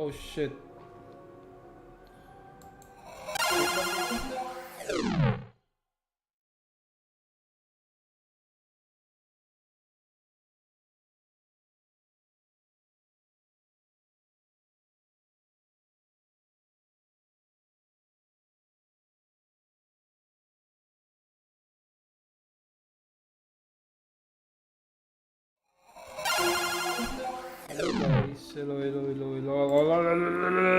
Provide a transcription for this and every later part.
Oh shit. Hello guys. Hello, hello, hello,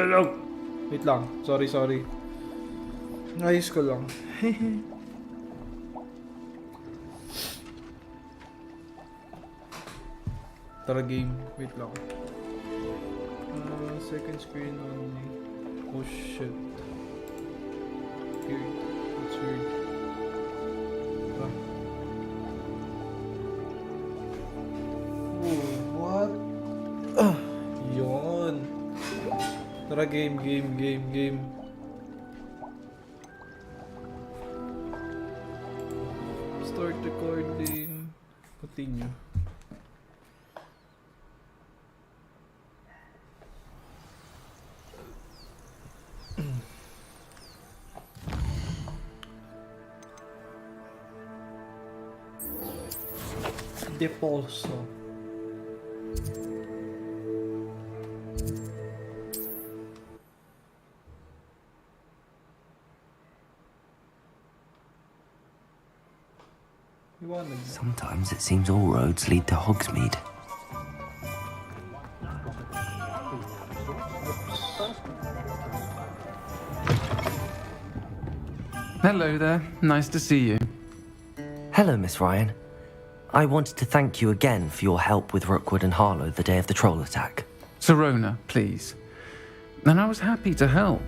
hello. Wait lang. Sorry. Ayos ko lang. Tara game. Wait lang. Second screen only. Oh shit. Weird. That's weird. Tara. Oh, what? Yun. Tara game. Start recording. Continue. Depolso. Sometimes it seems all roads lead to Hogsmeade. Hello there. Nice to see you. Hello, Miss Ryan. I wanted to thank you again for your help with Rookwood and Harlow the day of the troll attack. Sirona, please. And I was happy to help.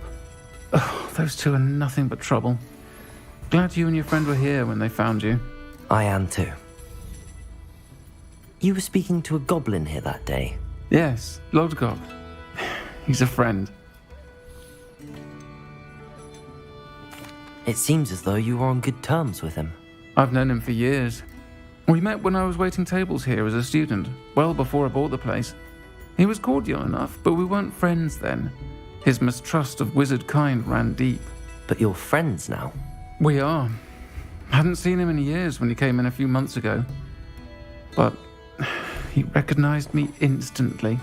Oh, those two are nothing but trouble. Glad you and your friend were here when they found you. I am too. You were speaking to a goblin here that day. Yes, Lodgok. He's a friend. It seems as though you were on good terms with him. I've known him for years. We met when I was waiting tables here as a student, well before I bought the place. He was cordial enough, but we weren't friends then. His mistrust of wizard kind ran deep. But you're friends now. We are. Hadn't seen him in years when he came in a few months ago. But he recognized me instantly,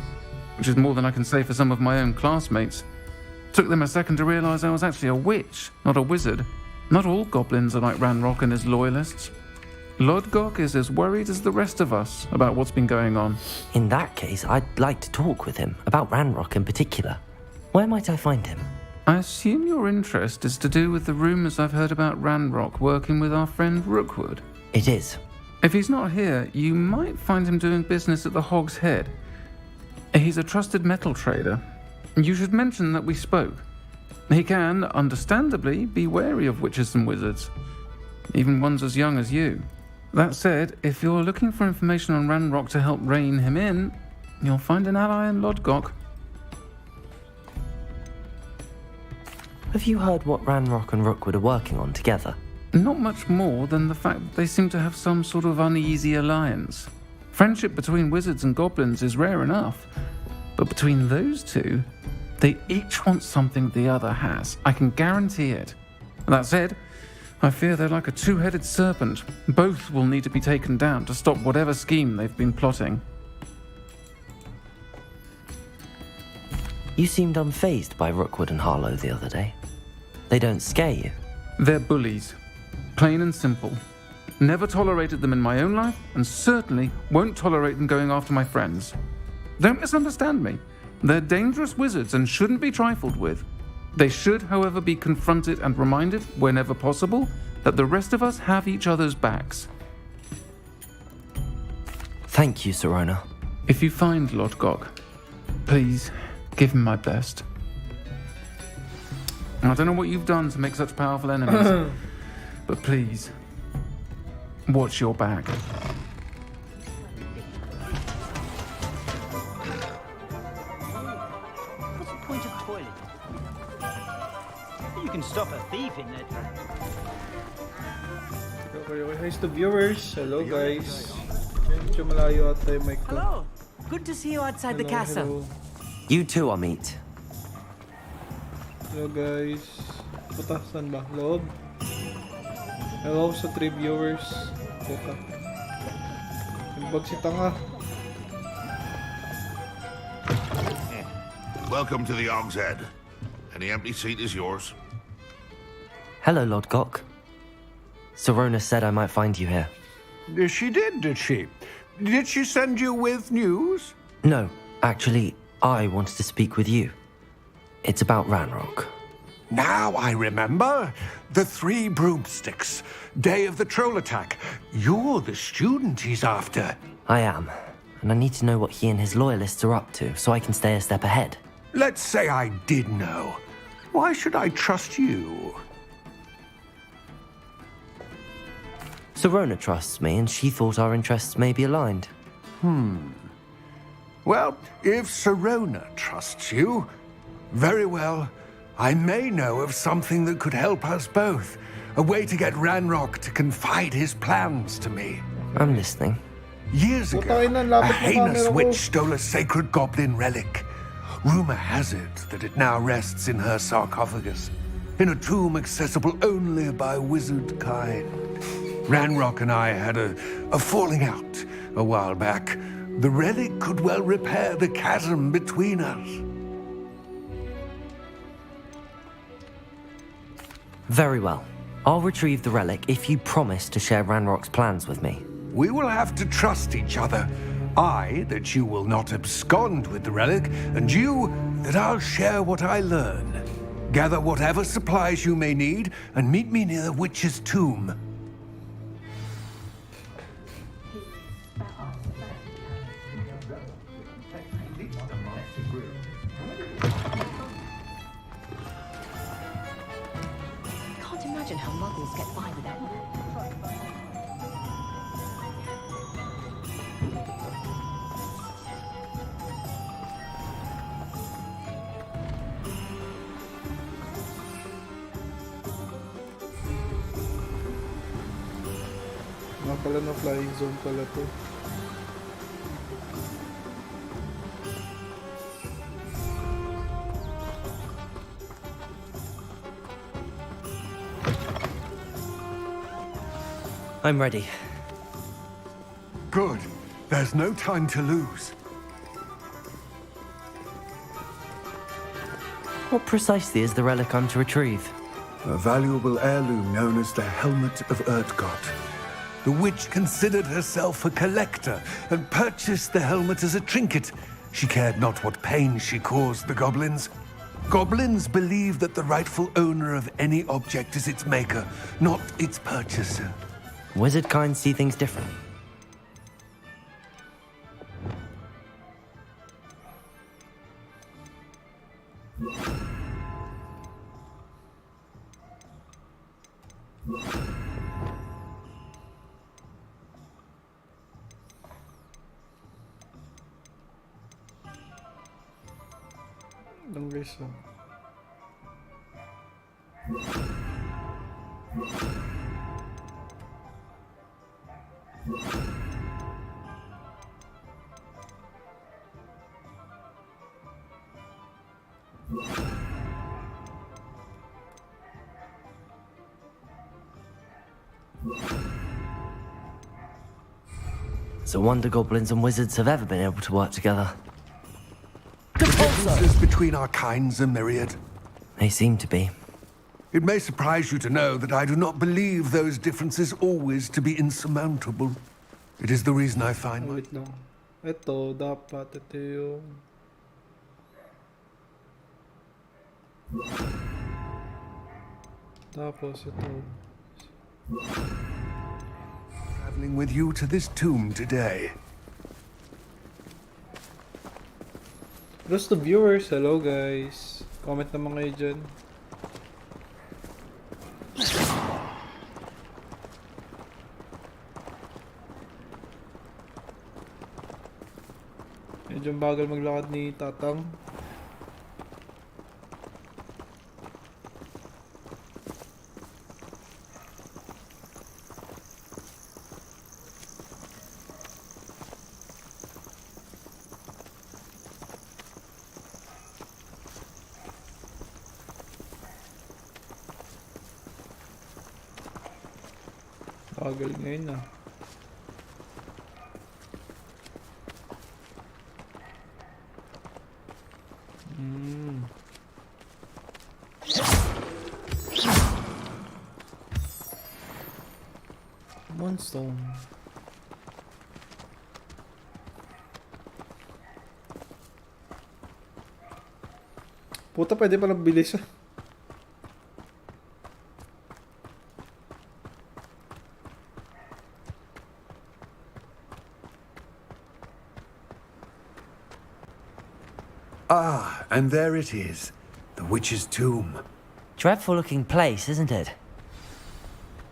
which is more than I can say for some of my own classmates. Took them a second to realize I was actually a witch, not a wizard. Not all goblins are like Ranrock and his loyalists. Lodgok is as worried as the rest of us about what's been going on. In that case, I'd like to talk with him, about Ranrock in particular. Where might I find him? I assume your interest is to do with the rumors I've heard about Ranrock working with our friend Rookwood. It is. If he's not here, you might find him doing business at the Hog's Head. He's a trusted metal trader. You should mention that we spoke. He can, understandably, be wary of witches and wizards, even ones as young as you. That said, if you're looking for information on Ranrock to help rein him in, you'll find an ally in Lodgok. Have you heard what Ranrock and Rookwood are working on together? Not much more than the fact that they seem to have some sort of uneasy alliance. Friendship between wizards and goblins is rare enough, but between those two, they each want something the other has. I can guarantee it. That said, I fear they're like a two-headed serpent. Both will need to be taken down to stop whatever scheme they've been plotting. You seemed unfazed by Rookwood and Harlow the other day. They don't scare you. They're bullies. Plain and simple. Never tolerated them in my own life, and certainly won't tolerate them going after my friends. Don't misunderstand me. They're dangerous wizards and shouldn't be trifled with. They should, however, be confronted and reminded, whenever possible, that the rest of us have each other's backs. Thank you, Sirona. If you find Lodgok, please give him my best. I don't know what you've done to make such powerful enemies, but please, watch your back. What's the point of toilet? You can stop a thief in that. Okay. Hi to viewers. Hello guys. Medyo malayo ata yung mic ko. Hello. Good to see you outside the castle. Hello. You too, Amit. Hello guys. Puta, saan ba? Loob? Hello sa 3 viewers. Puta. Imbag si tanga. Welcome to the Og's Head. Any empty seat is yours. Hello, Lodgok. Sorona said I might find you here. She did she? Did she send you with news? No, actually, I wanted to speak with you. It's about Ranrock. Now I remember. The 3 broomsticks. Day of the troll attack. You're the student he's after. I am, and I need to know what he and his loyalists are up to so I can stay a step ahead. Let's say I did know. Why should I trust you? Sorona trusts me, and she thought our interests may be aligned. Well, if Sorona trusts you, very well. I may know of something that could help us both. A way to get Ranrock to confide his plans to me. I'm listening. Years ago, Putang ina, a lapit ng heinous camera ko. witch stole a sacred goblin relic. Rumor has it that it now rests in her sarcophagus, in a tomb accessible only by wizard kind. Ranrock and I had a falling out a while back. The relic could well repair the chasm between us. Very well. I'll retrieve the relic if you promise to share Ranrock's plans with me. We will have to trust each other. I, that you will not abscond with the relic, and you, that I'll share what I learn. Gather whatever supplies you may need, and meet me near the witch's tomb. Can't imagine how muggles get by without. Mga pala na flying zone pala to. I'm ready. Good. There's no time to lose. What precisely is the relic I'm to retrieve? A valuable heirloom known as the Helmet of Erdgott. The witch considered herself a collector and purchased the helmet as a trinket. She cared not what pain she caused the goblins. Goblins believe that the rightful owner of any object is its maker, not its purchaser. Wizard kind see things differently. Lang guys, oh. It's a wonder goblins and wizards have ever been able to work together. Differences between our kinds are myriad. They seem to be. It may surprise you to know that I do not believe those differences always to be insurmountable. It is the reason I find my... Wait lang. Ito, dapat. Ito yung... Tapos ito. Traveling with you to this tomb today. Rest of viewers, hello guys. Comment naman kayo dyan. Medyo bagal maglakad ni Tatang. Pagal ngayon ah. Moonstone. Puta, pwede palang bilis ah. Ah, and there it is. The witch's tomb. Dreadful looking place, isn't it?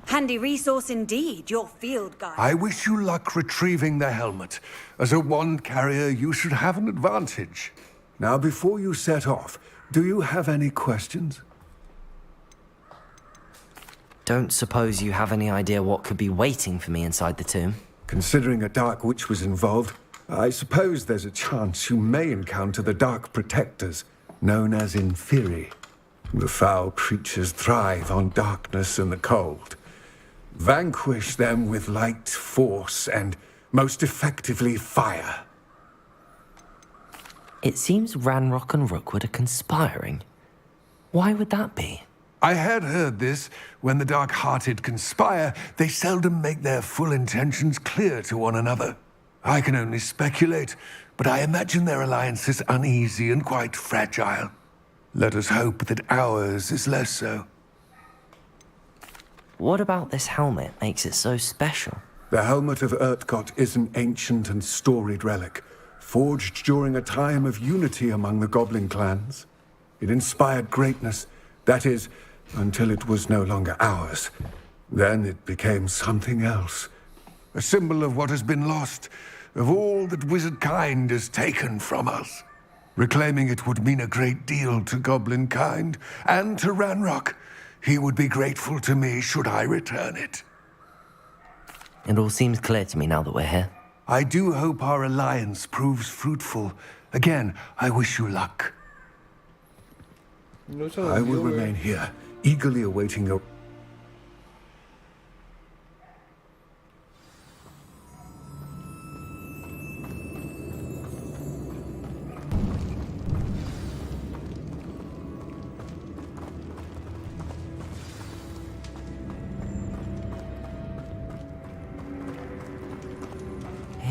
Handy resource indeed, your field guide. I wish you luck retrieving the helmet. As a wand carrier, you should have an advantage. Now, before you set off, do you have any questions? Don't suppose you have any idea what could be waiting for me inside the tomb? Considering a dark witch was involved, I suppose there's a chance you may encounter the Dark Protectors, known as Inferi. The foul creatures thrive on darkness and the cold. Vanquish them with light, force, and most effectively fire. It seems Ranrock and Rookwood are conspiring. Why would that be? I had heard this. When the dark-hearted conspire, they seldom make their full intentions clear to one another. I can only speculate, but I imagine their alliance is uneasy and quite fragile. Let us hope that ours is less so. What about this helmet makes it so special? The helmet of Urtkot is an ancient and storied relic, forged during a time of unity among the goblin clans. It inspired greatness, that is, until it was no longer ours. Then it became something else. A symbol of what has been lost, of all that wizard kind has taken from us. Reclaiming it would mean a great deal to goblin kind, and to Ranrock. He would be grateful to me should I return it. It all seems clear to me now that we're here. I do hope our alliance proves fruitful. Again, I wish you luck. I will remain here, eagerly awaiting your...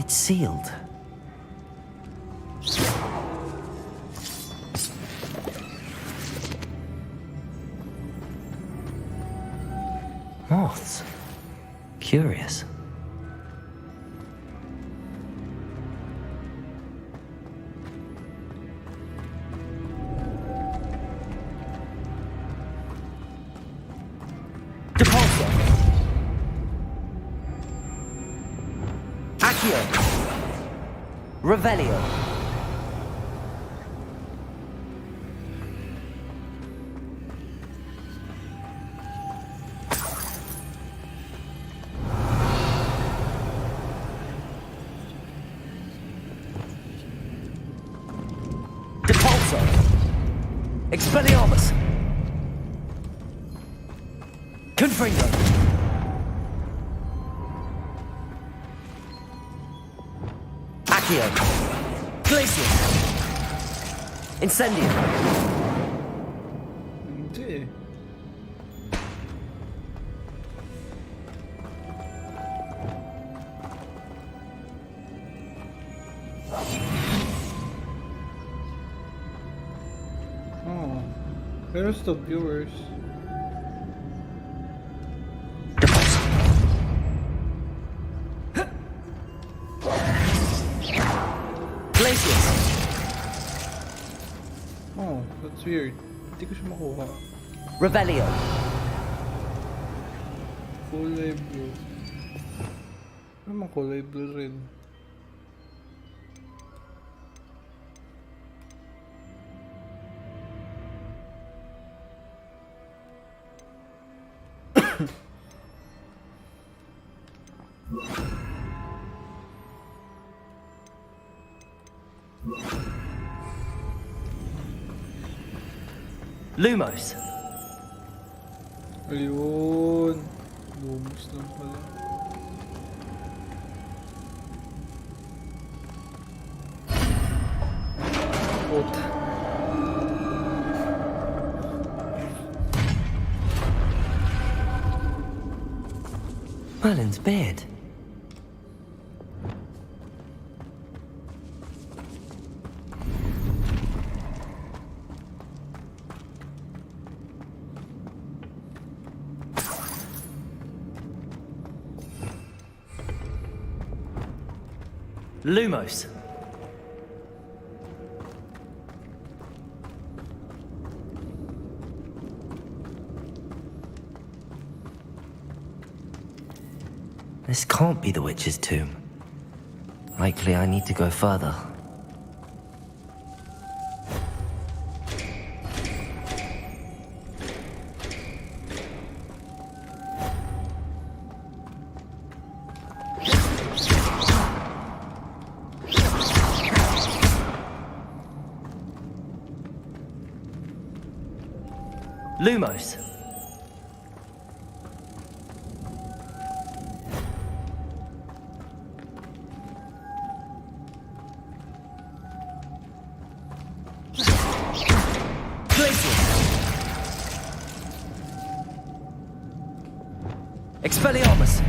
It's sealed. Moths. Curious. Depulso. Accio. Revelio. Depulso. Expelliarmus. Confringo. Accio. Glacius. Incendio. Hindi. Oh. Where's the viewers? Glacius. Oh, that's weird. Hindi ko siya makuha. Revelio. Kulay blue. Naman kulay blue rin. Lumos. Ayun. Lumos lang pala. Puta. Merlin's beard. Lumos. This can't be the witch's tomb. Likely I need to go further. Lumos. Expelliarmus!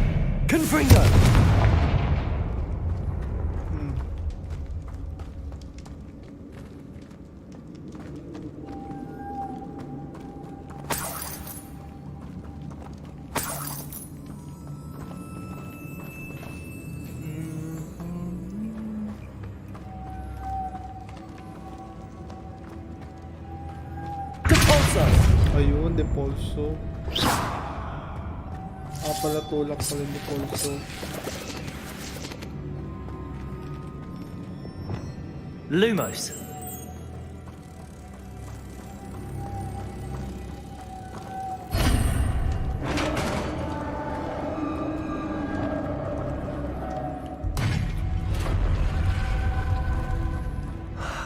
Confringo! Ayun, Depulso. Pala tulak pala ni Depulso. Lumos.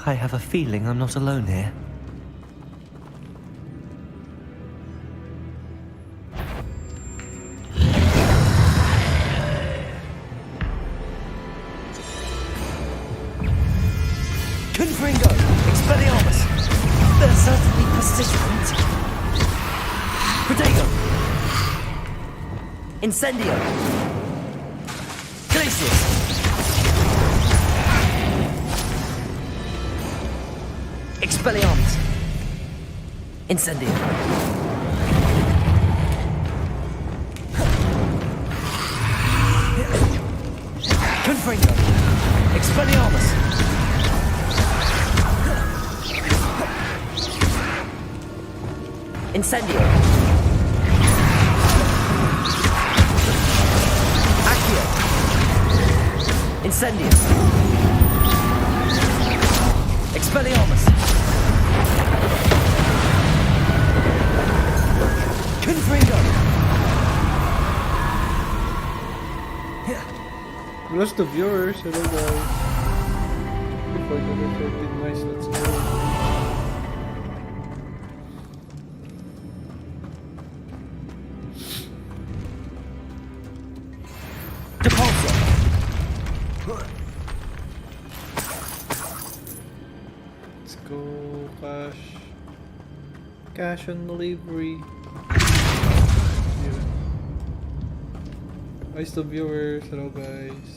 I have a feeling I'm not alone here. Confringo! Expelliarmus! They're certainly persistent. Protego! Incendio! Glacius! Expelliarmus! Incendio! Confringo! Expelliarmus! Incendio! Accio! Incendio! Expelliarmus! Confringo! Lost the viewers. Hello guys. Before the 14, nice, let's go. Let's go, cash. Cash on delivery. Yeah. Nice to viewers, hello guys.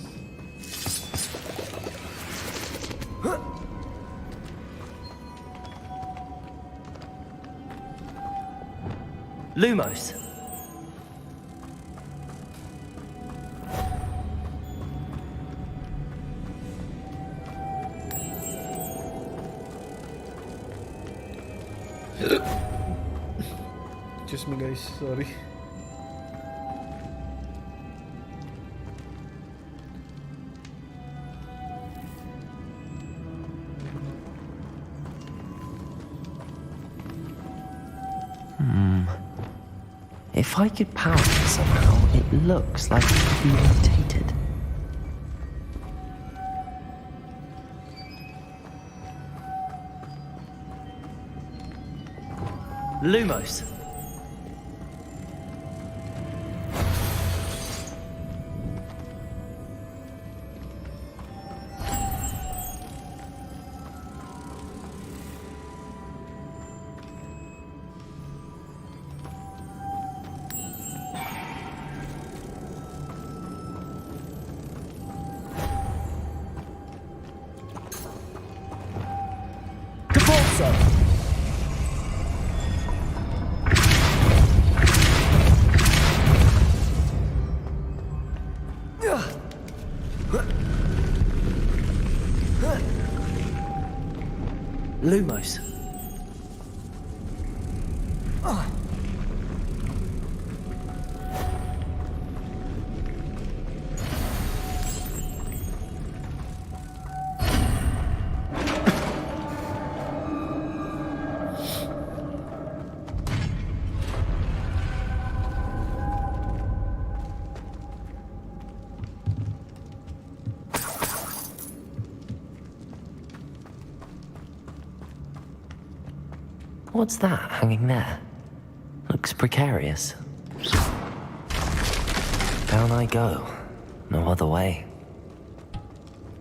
Lumos. Just me guys, sorry. If I could power it somehow, it looks like it could be rotated. Lumos. Depulso! Lumos. What's that hanging there? Looks precarious. Down I go. No other way.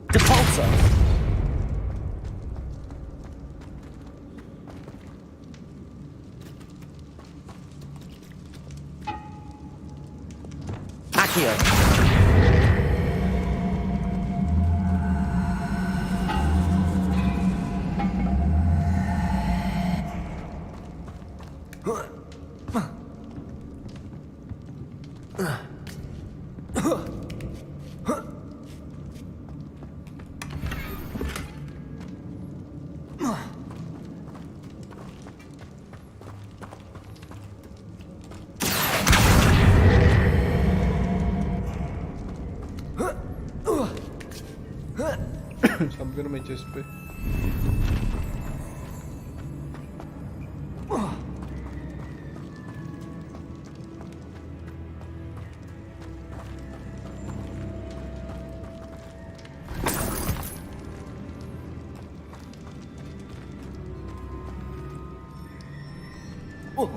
Depulso! Accio! Sabi ko na may chest pa eh. Oh!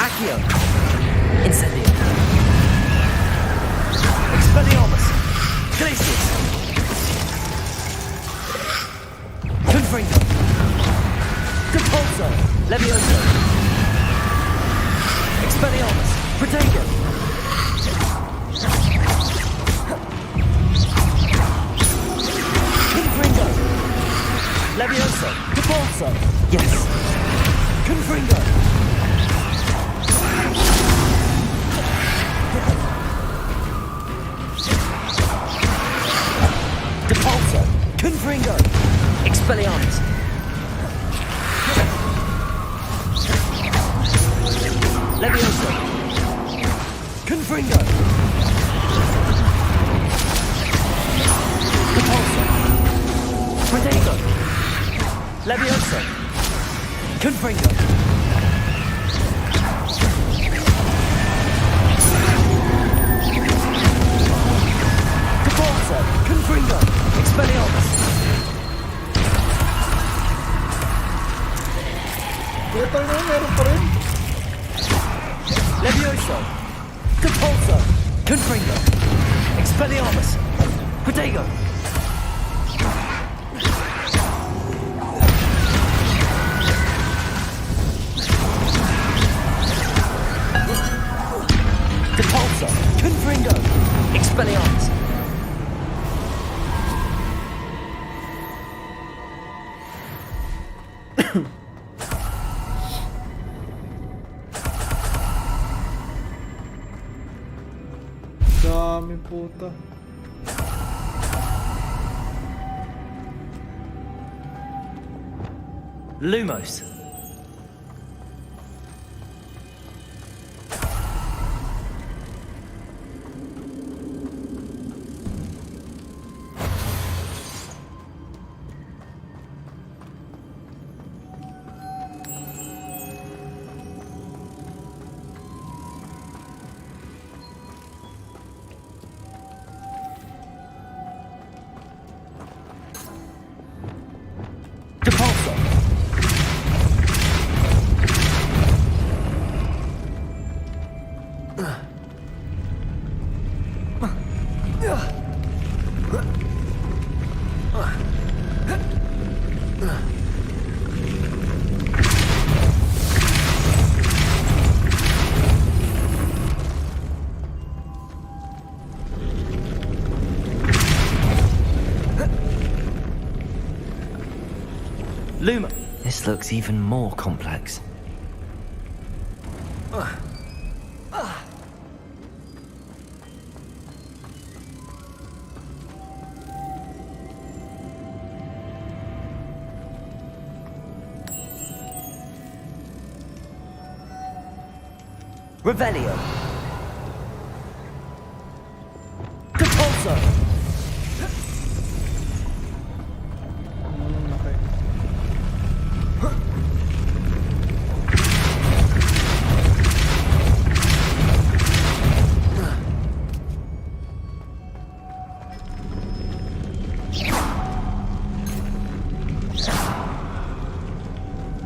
Accio! Incendio! Expelliarmus! Glacius! Confringo! Depulso! Levioso! Expelliarmus! Protego! Confringo! Levioso! Depulso! Yes! Confringo! Depulso! Confringo! Expelliarmus! Levioso! Confringo! Depulso! Protego! Levioso! Confringo! Depulso! Confringo! Expelliarmus! Ito na, meron pa rin. Levioso! Depulso! Confringo! Expelliarmus! Protego! Depulso! Confringo! Expelliarmus! Dami puta. Lumos! Depulso! This looks even more complex. Revelio. Depulso. Okay.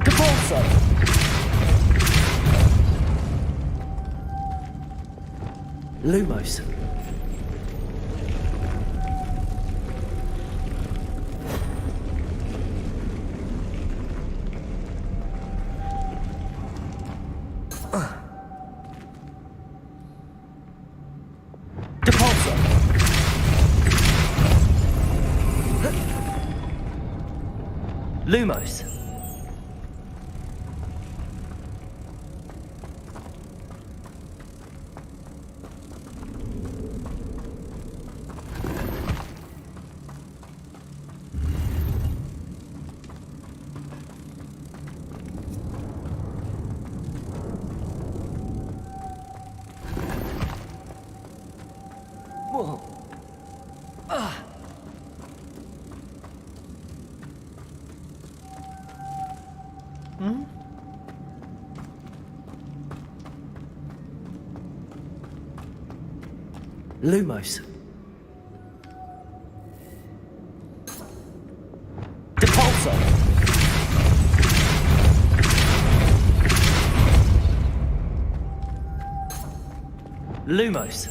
Depulso. Lumos. Depulso. Lumos. Whoa. Lumos. Depulso. Lumos.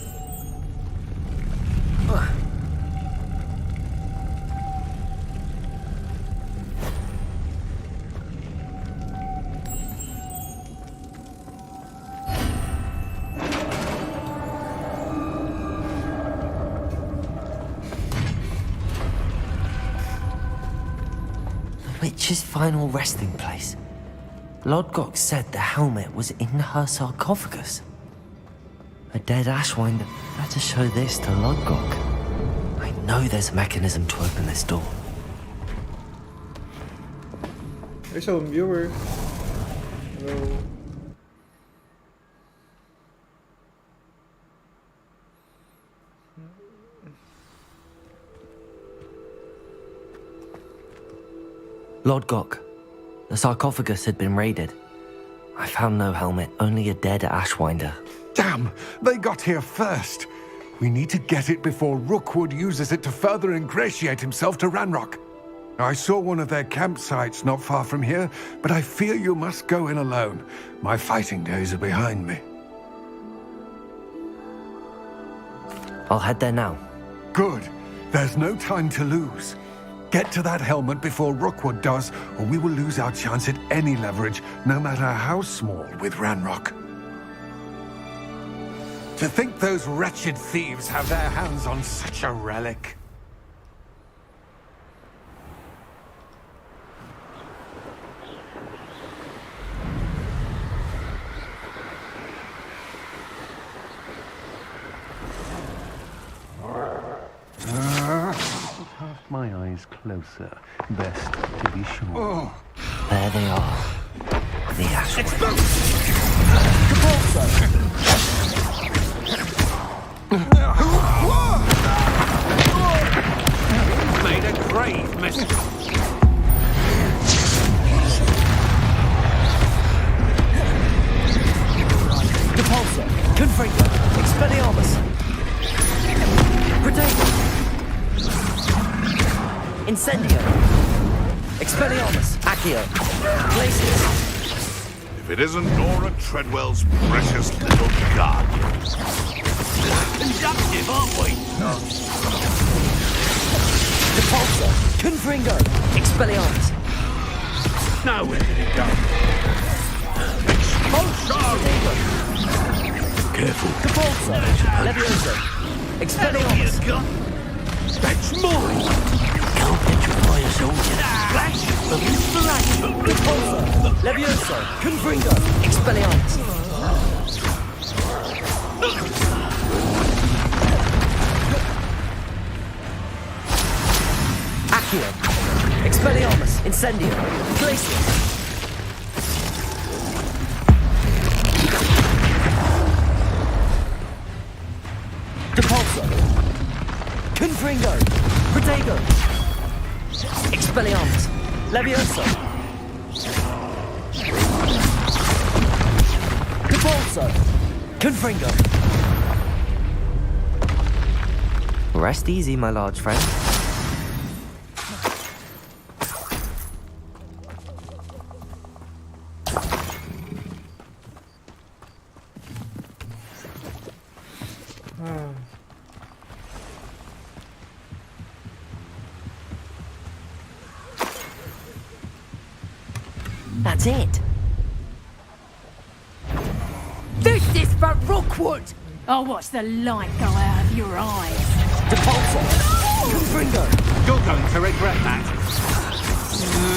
The witch's final resting place. Lodgok said the helmet was in her sarcophagus. A dead Ashwinder better show this to Lodgok. I know there's a mechanism to open this door. There's some viewer. Hello. Lodgok, the sarcophagus had been raided. I found no helmet, only a dead Ashwinder. Damn! They got here first. We need to get it before Rookwood uses it to further ingratiate himself to Ranrock. I saw one of their campsites not far from here, but I fear you must go in alone. My fighting days are behind me. I'll head there now. Good. There's no time to lose. Get to that helmet before Rookwood does, or we will lose our chance at any leverage, no matter how small, with Ranrock. To think those wretched thieves have their hands on such a relic. Cast my eyes closer, best to be sure. There they are. The Ashwinder. Made a grave mistake. Depulso, Confringo, Expelliarmus. Predator. Incendio. Expelliarmus, Accio. Glacius. If it isn't Nora Treadwell's precious little guardian. Conductive, aren't we? Depulso, Confringo, Expelliarmus. No, where did it go? Careful. Depulso, Levioso, Expelliarmus. That's mine! Go Petrified. your shoulders. Splash! Inspiration! Repulsor! Levioso! Confringo! Expelliarmus! Accio! Expelliarmus! Incendio! Glacius! Depulso! Confringo! Protego! Expelliarmus! Levioso! Depulso! Confringo! Rest easy, my large friend. That's it. This is for Rookwood! I'll watch the light go out of your eyes. Depulso! Confringo! You're going to regret that.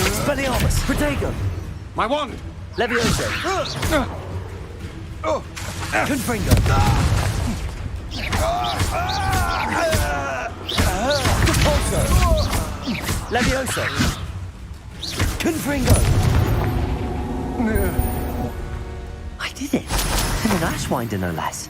Expelliarmus! Protego! My wand! Levioso! Confringo! Depulso! Levioso! Confringo! I did it! And an Ashwinder, no less.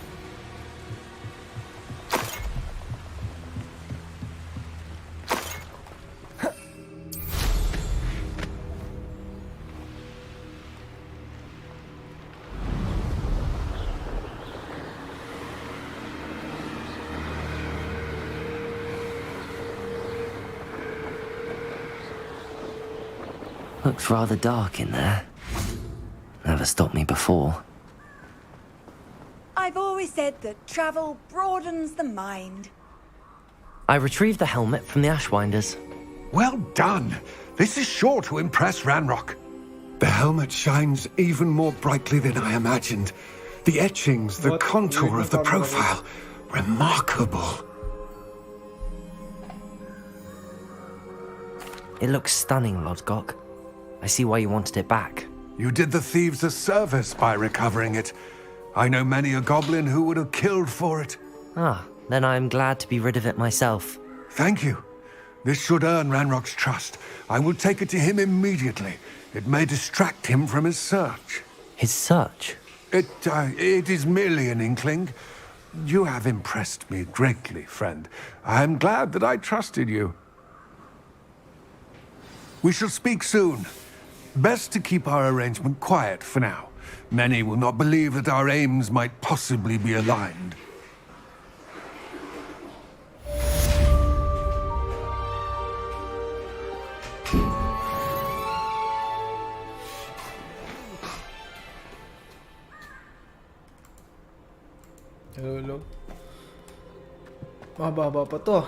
Looks rather dark in there. Never stopped me before. I've always said that travel broadens the mind. I retrieved the helmet from the Ashwinders. Well done. This is sure to impress Ranrock. The helmet shines even more brightly than I imagined. The etchings, the contour of the profile. Remarkable. It looks stunning, Lodgok. I see why you wanted it back. You did the thieves a service by recovering it. I know many a goblin who would have killed for it. Ah, then I am glad to be rid of it myself. Thank you. This should earn Ranrock's trust. I will take it to him immediately. It may distract him from his search. His search? It is merely an inkling. You have impressed me greatly, friend. I am glad that I trusted you. We shall speak soon. Best to keep our arrangement quiet for now. Many will not believe that our aims might possibly be aligned. Hello. Mababa pa to.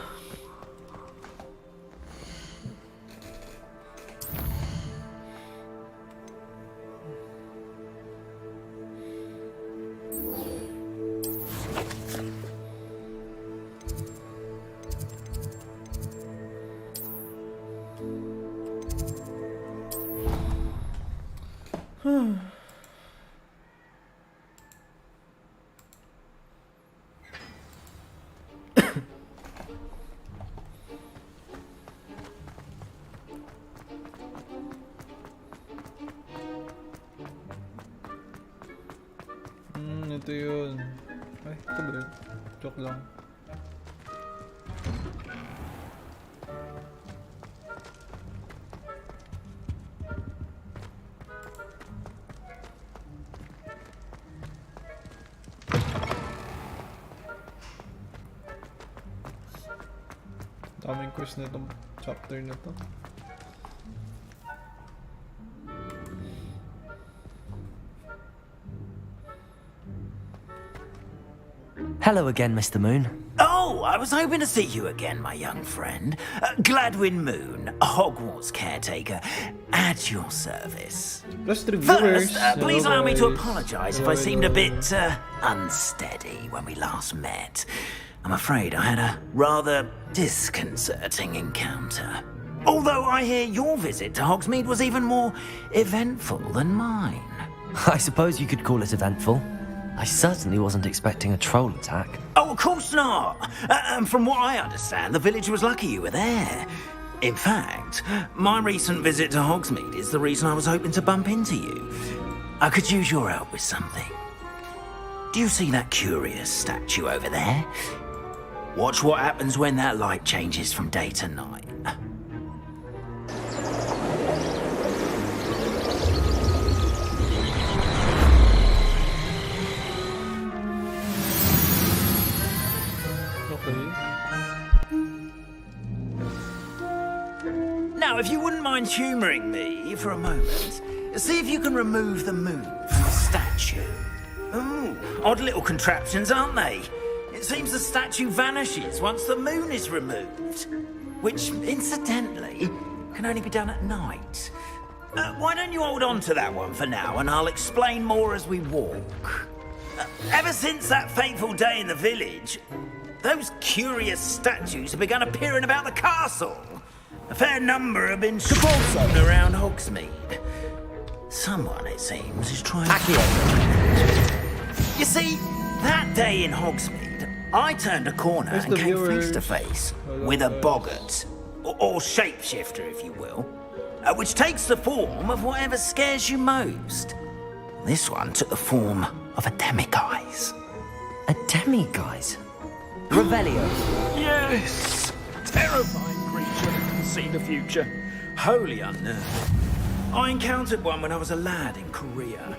Ito yun. Ay, ito ba yun? Joke lang. Daming quest na itong chapter na to. Hello again, Mr. Moon. Oh, I was hoping to see you again, my young friend. Gladwin Moon, Hogwarts caretaker, at your service. Plus 3 viewers. First, please Hello, allow me to guys. apologize if Hello, I seemed a hello. bit unsteady when we last met. I'm afraid I had a rather disconcerting encounter. Although I hear your visit to Hogsmeade was even more eventful than mine. I suppose you could call it eventful. I certainly wasn't expecting a troll attack. Oh, of course not. And from what I understand, the village was lucky you were there. In fact, my recent visit to Hogsmeade is the reason I was hoping to bump into you. I could use your help with something. Do you see that curious statue over there? Watch what happens when that light changes from day to night. Now, if you wouldn't mind humouring me for a moment, see if you can remove the moon from the statue. Ooh, odd little contraptions, aren't they? It seems the statue vanishes once the moon is removed, which, incidentally, can only be done at night. Why don't you hold on to that one for now, and I'll explain more as we walk. Ever since that fateful day in the village, those curious statues have begun appearing about the castle. A fair number have been strolling around Hogsmeade. Someone, it seems, is trying to... You see, that day in Hogsmeade, I turned a corner and came face to face with a boggart, or shapeshifter, if you will, which takes the form of whatever scares you most. This one took the form of a demiguise. A demiguise? Revelio. Yes! Terrifying creature that can see the future. Wholly unnerving. I encountered one when I was a lad in Korea.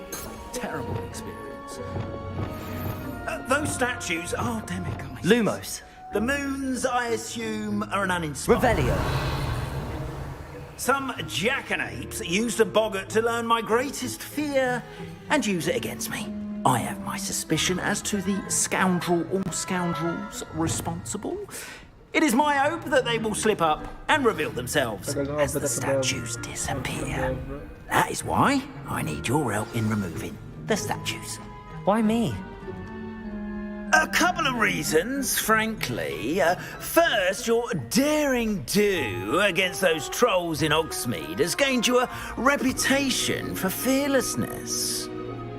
Terrible experience. Those statues are demiguises. Lumos. The moons, I assume, are an uninspired... Revelio. Some jackanapes used a boggart to learn my greatest fear and use it against me. I have my suspicion as to the scoundrel or scoundrels responsible. It is my hope that they will slip up and reveal themselves as the statues disappear. That is why I need your help in removing the statues. Why me? A couple of reasons, frankly. First, your daring do against those trolls in Hogsmeade has gained you a reputation for fearlessness.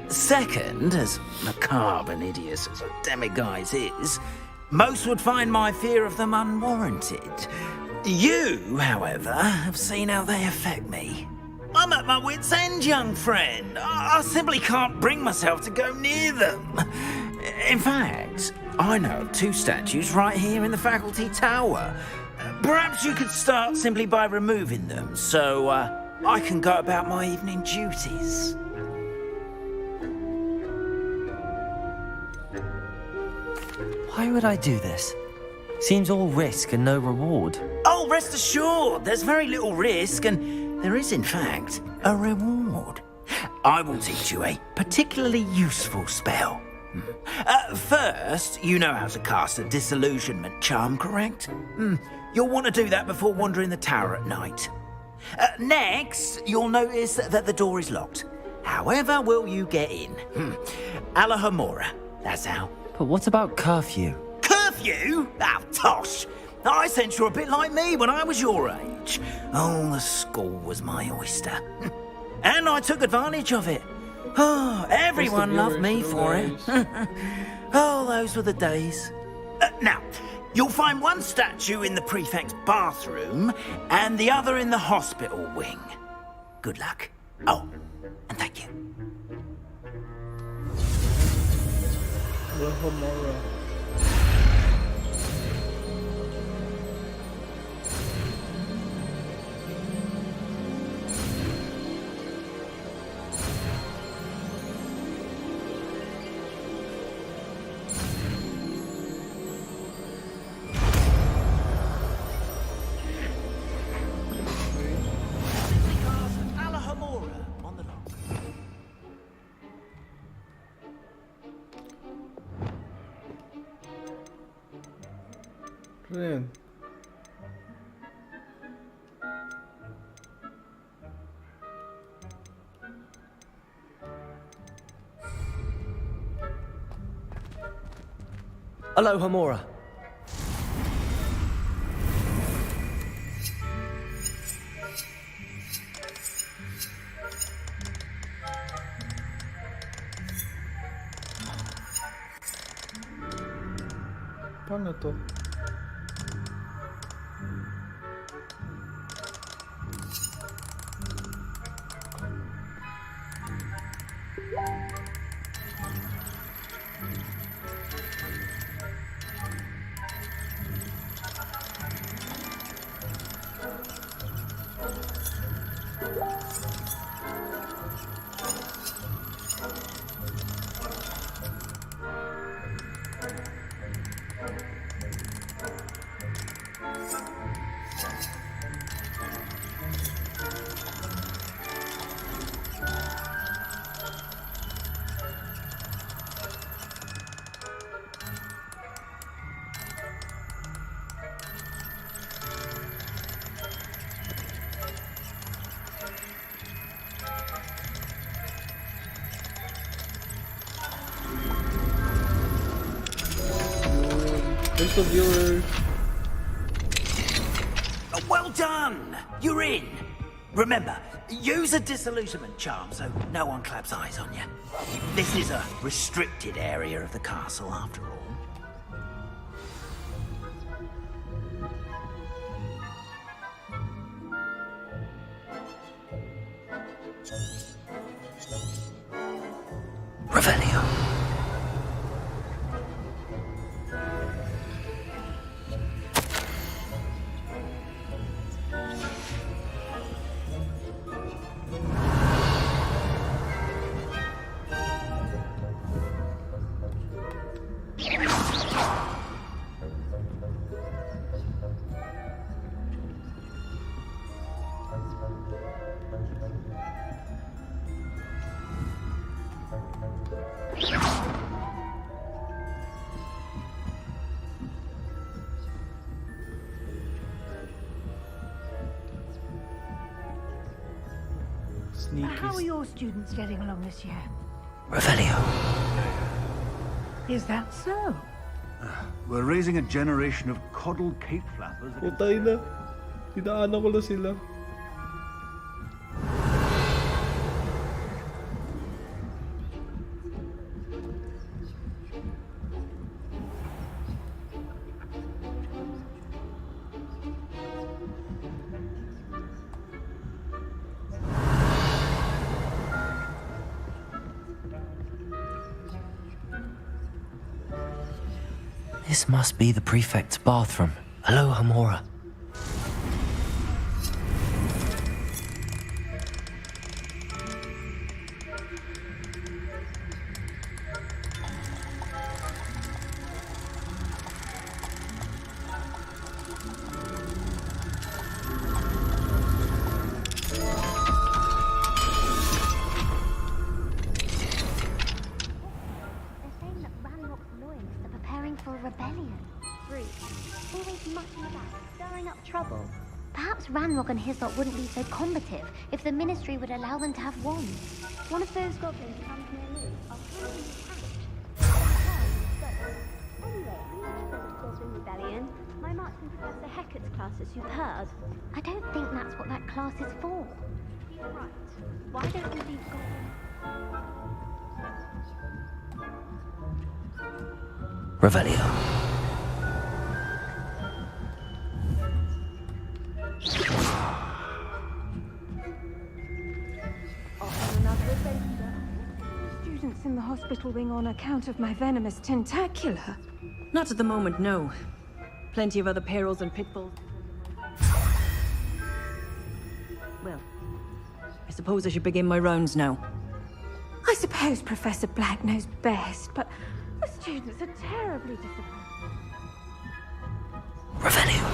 Second, as macabre and hideous as a demiguise is, most would find my fear of them unwarranted. You, however, have seen how they affect me. I'm at my wit's end, young friend. I simply can't bring myself to go near them. In fact, I know of two statues right here in the faculty tower. Perhaps you could start simply by removing them, so I can go about my evening duties. Why would I do this? Seems all risk and no reward. Oh, rest assured, there's very little risk, and there is, in fact, a reward. I will teach you a particularly useful spell. First, you know how to cast a disillusionment charm, correct? You'll want to do that before wandering the tower at night. Next, you'll notice that the door is locked. However will you get in? Alahomora, that's how. But what about curfew? Curfew? Oh, tosh. I sense you're a bit like me when I was your age. Oh, the school was my oyster. And I took advantage of it. Oh, everyone loved me for it. Oh, those were the days. Now, you'll find one statue in the prefect's bathroom and the other in the hospital wing. Good luck. Oh, and thank you. Alahomora. Ayan. Alohomora. Ano to? There's the viewers. Well done! You're in. Remember, use a disillusionment charm so no one claps eyes on you. This is a restricted area of the castle, after all. Revelio. How are your students getting along this year? Revelio. Is that so? We're raising a generation of coddled cake flappers. Putay na. Dinaanan ko na sila. This must be the prefect's bathroom. Aloha Mora. Perhaps Ranrock and his lot wouldn't be so combative if the Ministry would allow them to have wands. One of those goblins comes near me, I'll probably be attacked. Anyway, I'm not sure of Goblin Rebellion. My marksman Professor Hecat's class is superb. I don't think that's what that class is for. You're right. Why don't we leave Goblin? Revelio. Students in the hospital wing on account of my venomous tentacula. Not at the moment, no. Plenty of other perils and pitfalls. Well, I suppose I should begin my rounds now. I suppose Professor Black knows best, but the students are terribly disappointed. Revelio.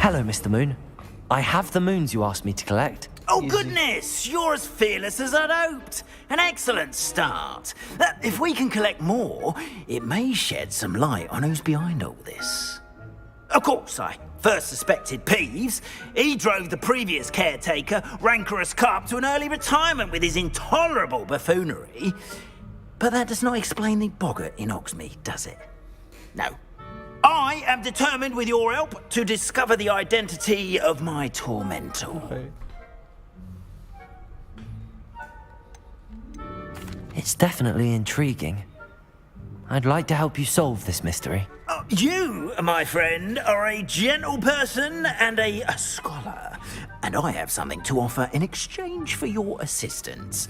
Hello, Mr. Moon. I have the moons you asked me to collect. Oh, goodness! You're as fearless as I'd hoped. An excellent start. If we can collect more, it may shed some light on who's behind all this. Of course, I first suspected Peeves. He drove the previous caretaker, Rancorous Carp, to an early retirement with his intolerable buffoonery. But that does not explain the boggart in Hogsmeade, does it? No. I am determined, with your help, to discover the identity of my tormentor. Okay. It's definitely intriguing. I'd like to help you solve this mystery. You, my friend, are a gentle person and a scholar, and I have something to offer in exchange for your assistance.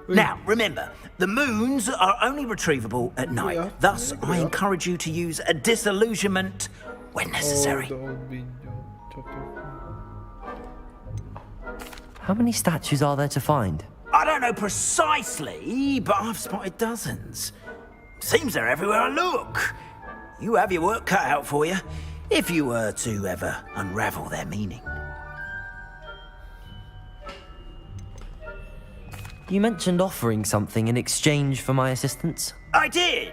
Now, remember, the moons are only retrievable at night. Thus, I encourage you to use a disillusionment when necessary. The old video. Chapter 4. How many statues are there to find? I don't know precisely, but I've spotted dozens. Seems they're everywhere I look. You have your work cut out for you, if you were to ever unravel their meaning. You mentioned offering something in exchange for my assistance. I did.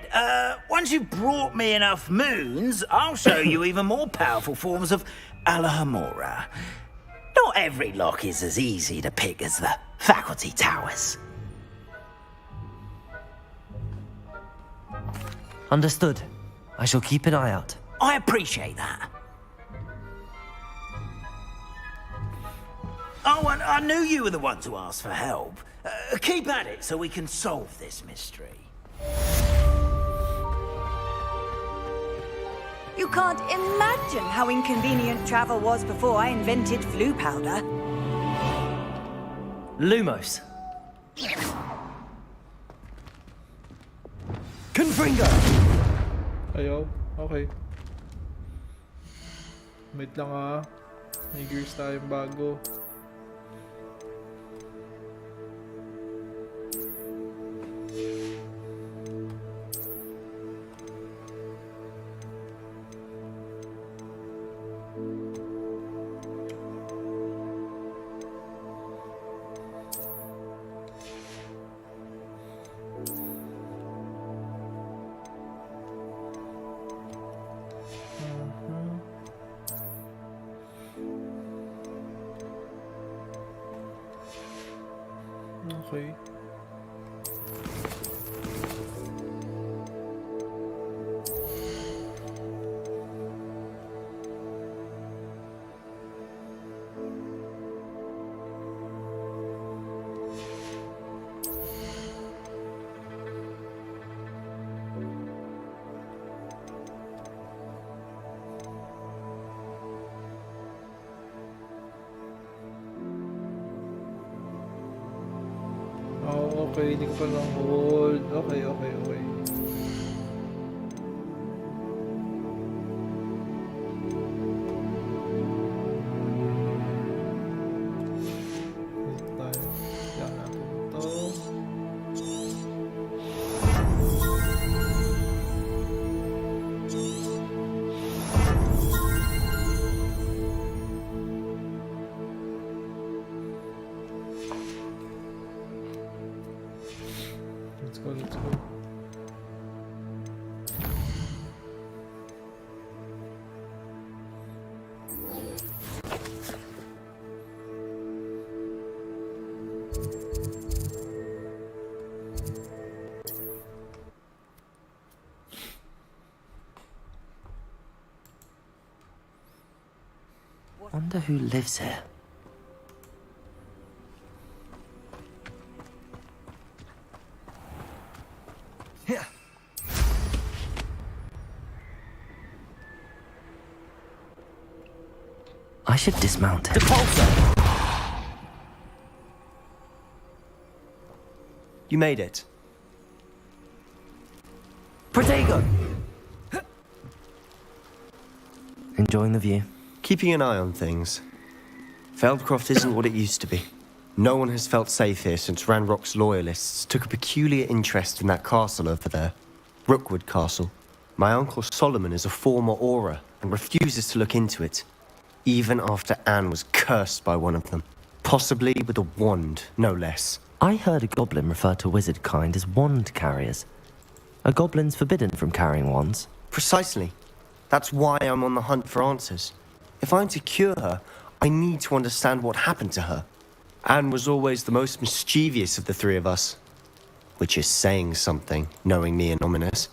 Once you've brought me enough moons, I'll show you even more powerful forms of Alahamora. Not every lock is as easy to pick as the faculty towers. Understood. I shall keep an eye out. I appreciate that. Oh, and I knew you were the one to ask for help. Keep at it so we can solve this mystery. You can't imagine how inconvenient travel was before I invented flu powder. Lumos. Confringo! Ayaw. Okay. Wait lang ah. May gears tayong bago. Okay. Oh, okay. Hindi ko pa lang hold. Okay. Yan natin ito. Let's go. Wonder who lives here. Here. I should dismount it. You made it. Protego! Enjoying the view? Keeping an eye on things. Feldcroft isn't what it used to be. No one has felt safe here since Ranrock's loyalists took a peculiar interest in that castle over there. Rookwood Castle. My uncle Solomon is a former Auror and refuses to look into it. even after Anne was cursed by one of them. Possibly with a wand, no less. I heard a goblin refer to wizard kind as wand carriers. Are goblins forbidden from carrying wands? Precisely. That's why I'm on the hunt for answers. If I'm to cure her, I need to understand what happened to her. Anne was always the most mischievous of the three of us. Which is saying something, knowing me and Ominous.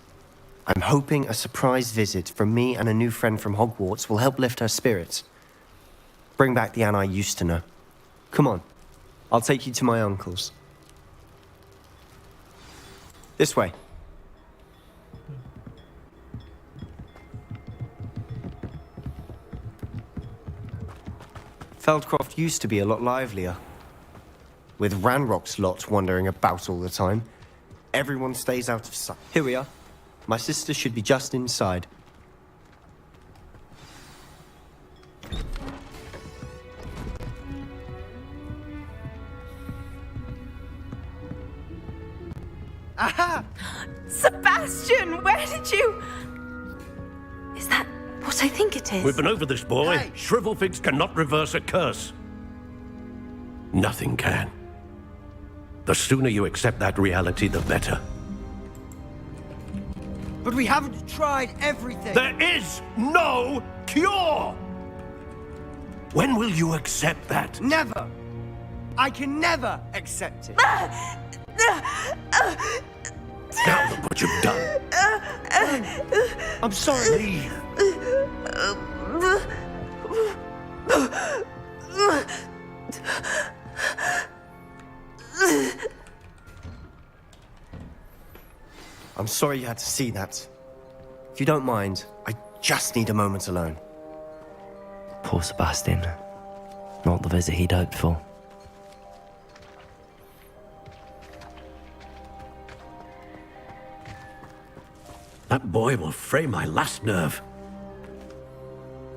I'm hoping a surprise visit from me and a new friend from Hogwarts will help lift her spirits. Bring back the Anne I used to know. Come on, I'll take you to my uncle's. This way. Feldcroft used to be a lot livelier. With Ranrock's lot wandering about all the time, everyone stays out of sight. Here we are. My sister should be just inside. Aha! Sebastian, where did you... Is that what I think it is? We've been over this, boy. Hey. Shrivelfigs cannot reverse a curse. Nothing can. The sooner you accept that reality, the better. But we haven't tried everything. There is no cure! When will you accept that? Never. I can never accept it. Now look what you've done. I'm sorry. Leave. I'm sorry you had to see that. If you don't mind, I just need a moment alone. Poor Sebastian. Not the visit he'd hoped for. That boy will fray my last nerve.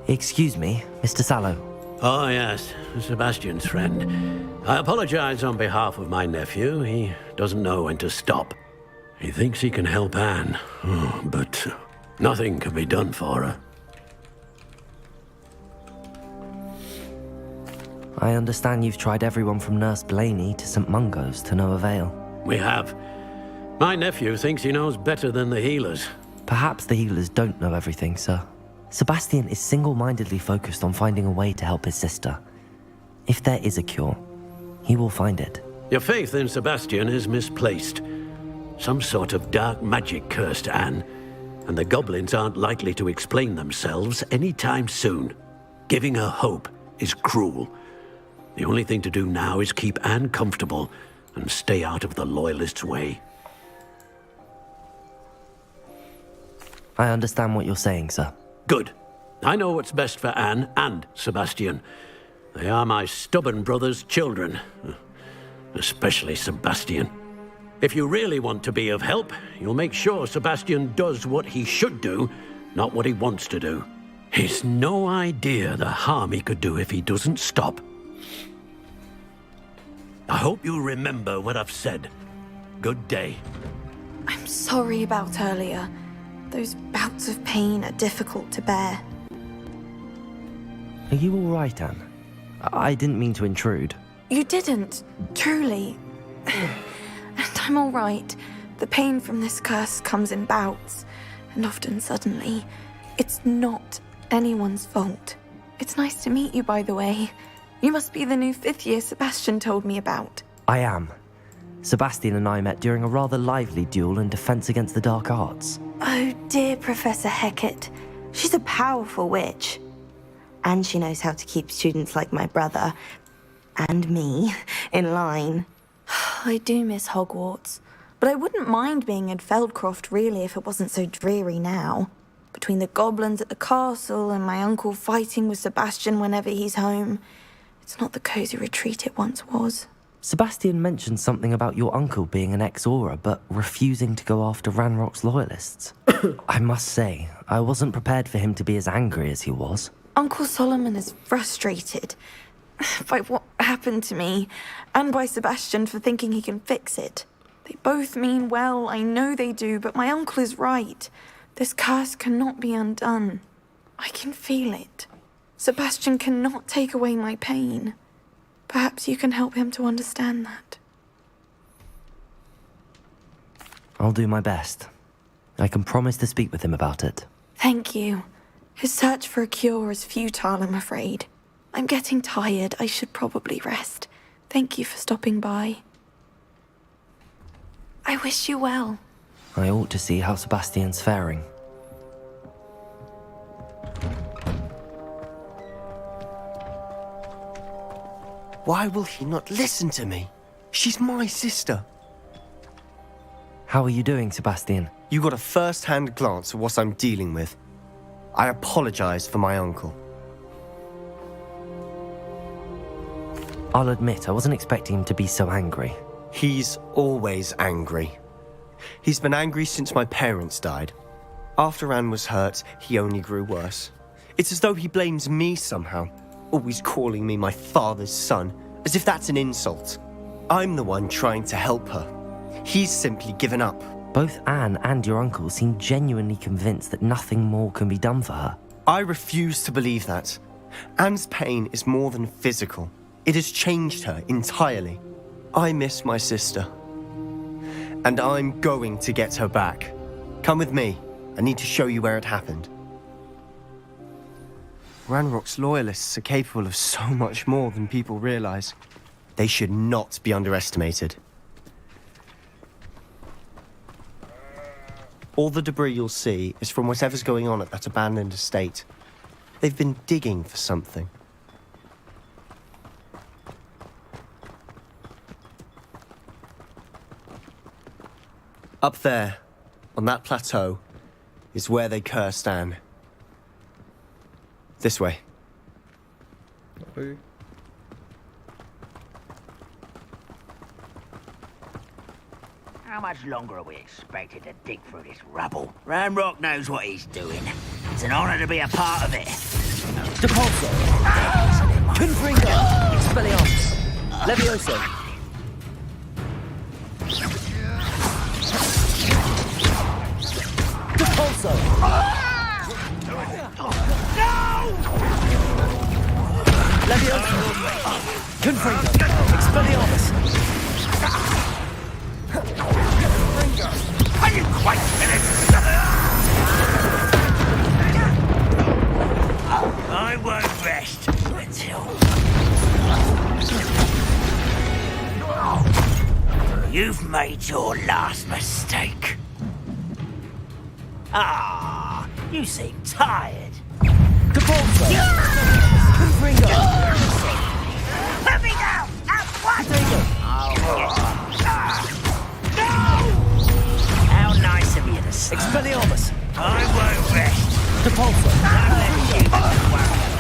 Excuse me, Mr. Sallow. Oh, yes, Sebastian's friend. I apologize on behalf of my nephew. He doesn't know when to stop. He thinks he can help Anne, but nothing can be done for her. I understand you've tried everyone from Nurse Blaney to St. Mungo's to no avail. We have. My nephew thinks he knows better than the healers. Perhaps the healers don't know everything, sir. Sebastian is single-mindedly focused on finding a way to help his sister. If there is a cure, he will find it. Your faith in Sebastian is misplaced. Some sort of dark magic cursed Anne, and the goblins aren't likely to explain themselves anytime soon. Giving her hope is cruel. The only thing to do now is keep Anne comfortable and stay out of the Loyalists' way. I understand what you're saying, sir. Good. I know what's best for Anne and Sebastian. They are my stubborn brother's children. Especially Sebastian. If you really want to be of help, you'll make sure Sebastian does what he should do, not what he wants to do. He's no idea the harm he could do if he doesn't stop. I hope you'll remember what I've said. Good day. I'm sorry about earlier. Those bouts of pain are difficult to bear. Are you all right, Anne? I didn't mean to intrude. You didn't, truly. And I'm all right. The pain from this curse comes in bouts, and often suddenly. It's not anyone's fault. It's nice to meet you, by the way. You must be the new 5th year Sebastian told me about. I am. Sebastian and I met during a rather lively duel in Defense Against the Dark Arts. Oh, dear Professor Hecat. She's a powerful witch. And she knows how to keep students like my brother, and me, in line. I do miss Hogwarts, but I wouldn't mind being in Feldcroft, really, if it wasn't so dreary now. Between the goblins at the castle and my uncle fighting with Sebastian whenever he's home, it's not the cosy retreat it once was. Sebastian mentioned something about your uncle being an ex-Auror, but refusing to go after Ranrock's Loyalists. I must say, I wasn't prepared for him to be as angry as he was. Uncle Solomon is frustrated by what happened to me, and by Sebastian for thinking he can fix it. They both mean well, I know they do, but my uncle is right. This curse cannot be undone. I can feel it. Sebastian cannot take away my pain. Perhaps you can help him to understand that. I'll do my best. I can promise to speak with him about it. Thank you. His search for a cure is futile, I'm afraid. I'm getting tired. I should probably rest. Thank you for stopping by. I wish you well. I ought to see how Sebastian's faring. Why will he not listen to me? She's my sister. How are you doing, Sebastian? You got a first-hand glance at what I'm dealing with. I apologize for my uncle. I'll admit, I wasn't expecting him to be so angry. He's always angry. He's been angry since my parents died. After Anne was hurt, he only grew worse. It's as though he blames me somehow, always calling me my father's son, as if that's an insult. I'm the one trying to help her. He's simply given up. Both Anne and your uncle seem genuinely convinced that nothing more can be done for her. I refuse to believe that. Anne's pain is more than physical. It has changed her entirely. I miss my sister. And I'm going to get her back. Come with me. I need to show you where it happened. Ranrock's loyalists are capable of so much more than people realize. They should not be underestimated. All the debris you'll see is from whatever's going on at that abandoned estate. They've been digging for something. Up there, on that plateau, is where they cursed Anne. This way. Okay. How much longer are we expected to dig through this rubble? Ranrock knows what he's doing. It's an honor to be a part of it. Depulso! Confringo! Expelliarmus! Levioso! Depulso! Levioso! Confringo! Expelliarmus! Are you quite finished? I won't rest until you've made your last mistake. Ah, you seem tired. Depulso! Confringo! Let me go! At once! How nice of you to say. Expelliarmus! I won't rest. Depulso!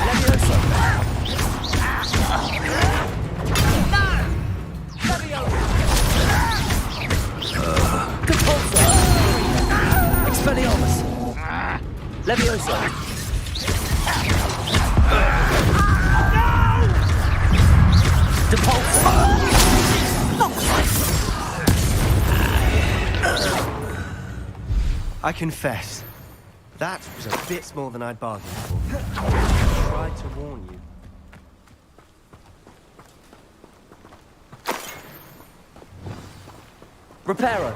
Levioso! Depulso! Expelliarmus! Levioso! Depulso! I confess, that was a bit more than I'd bargained for. I tried to warn you. Reparo!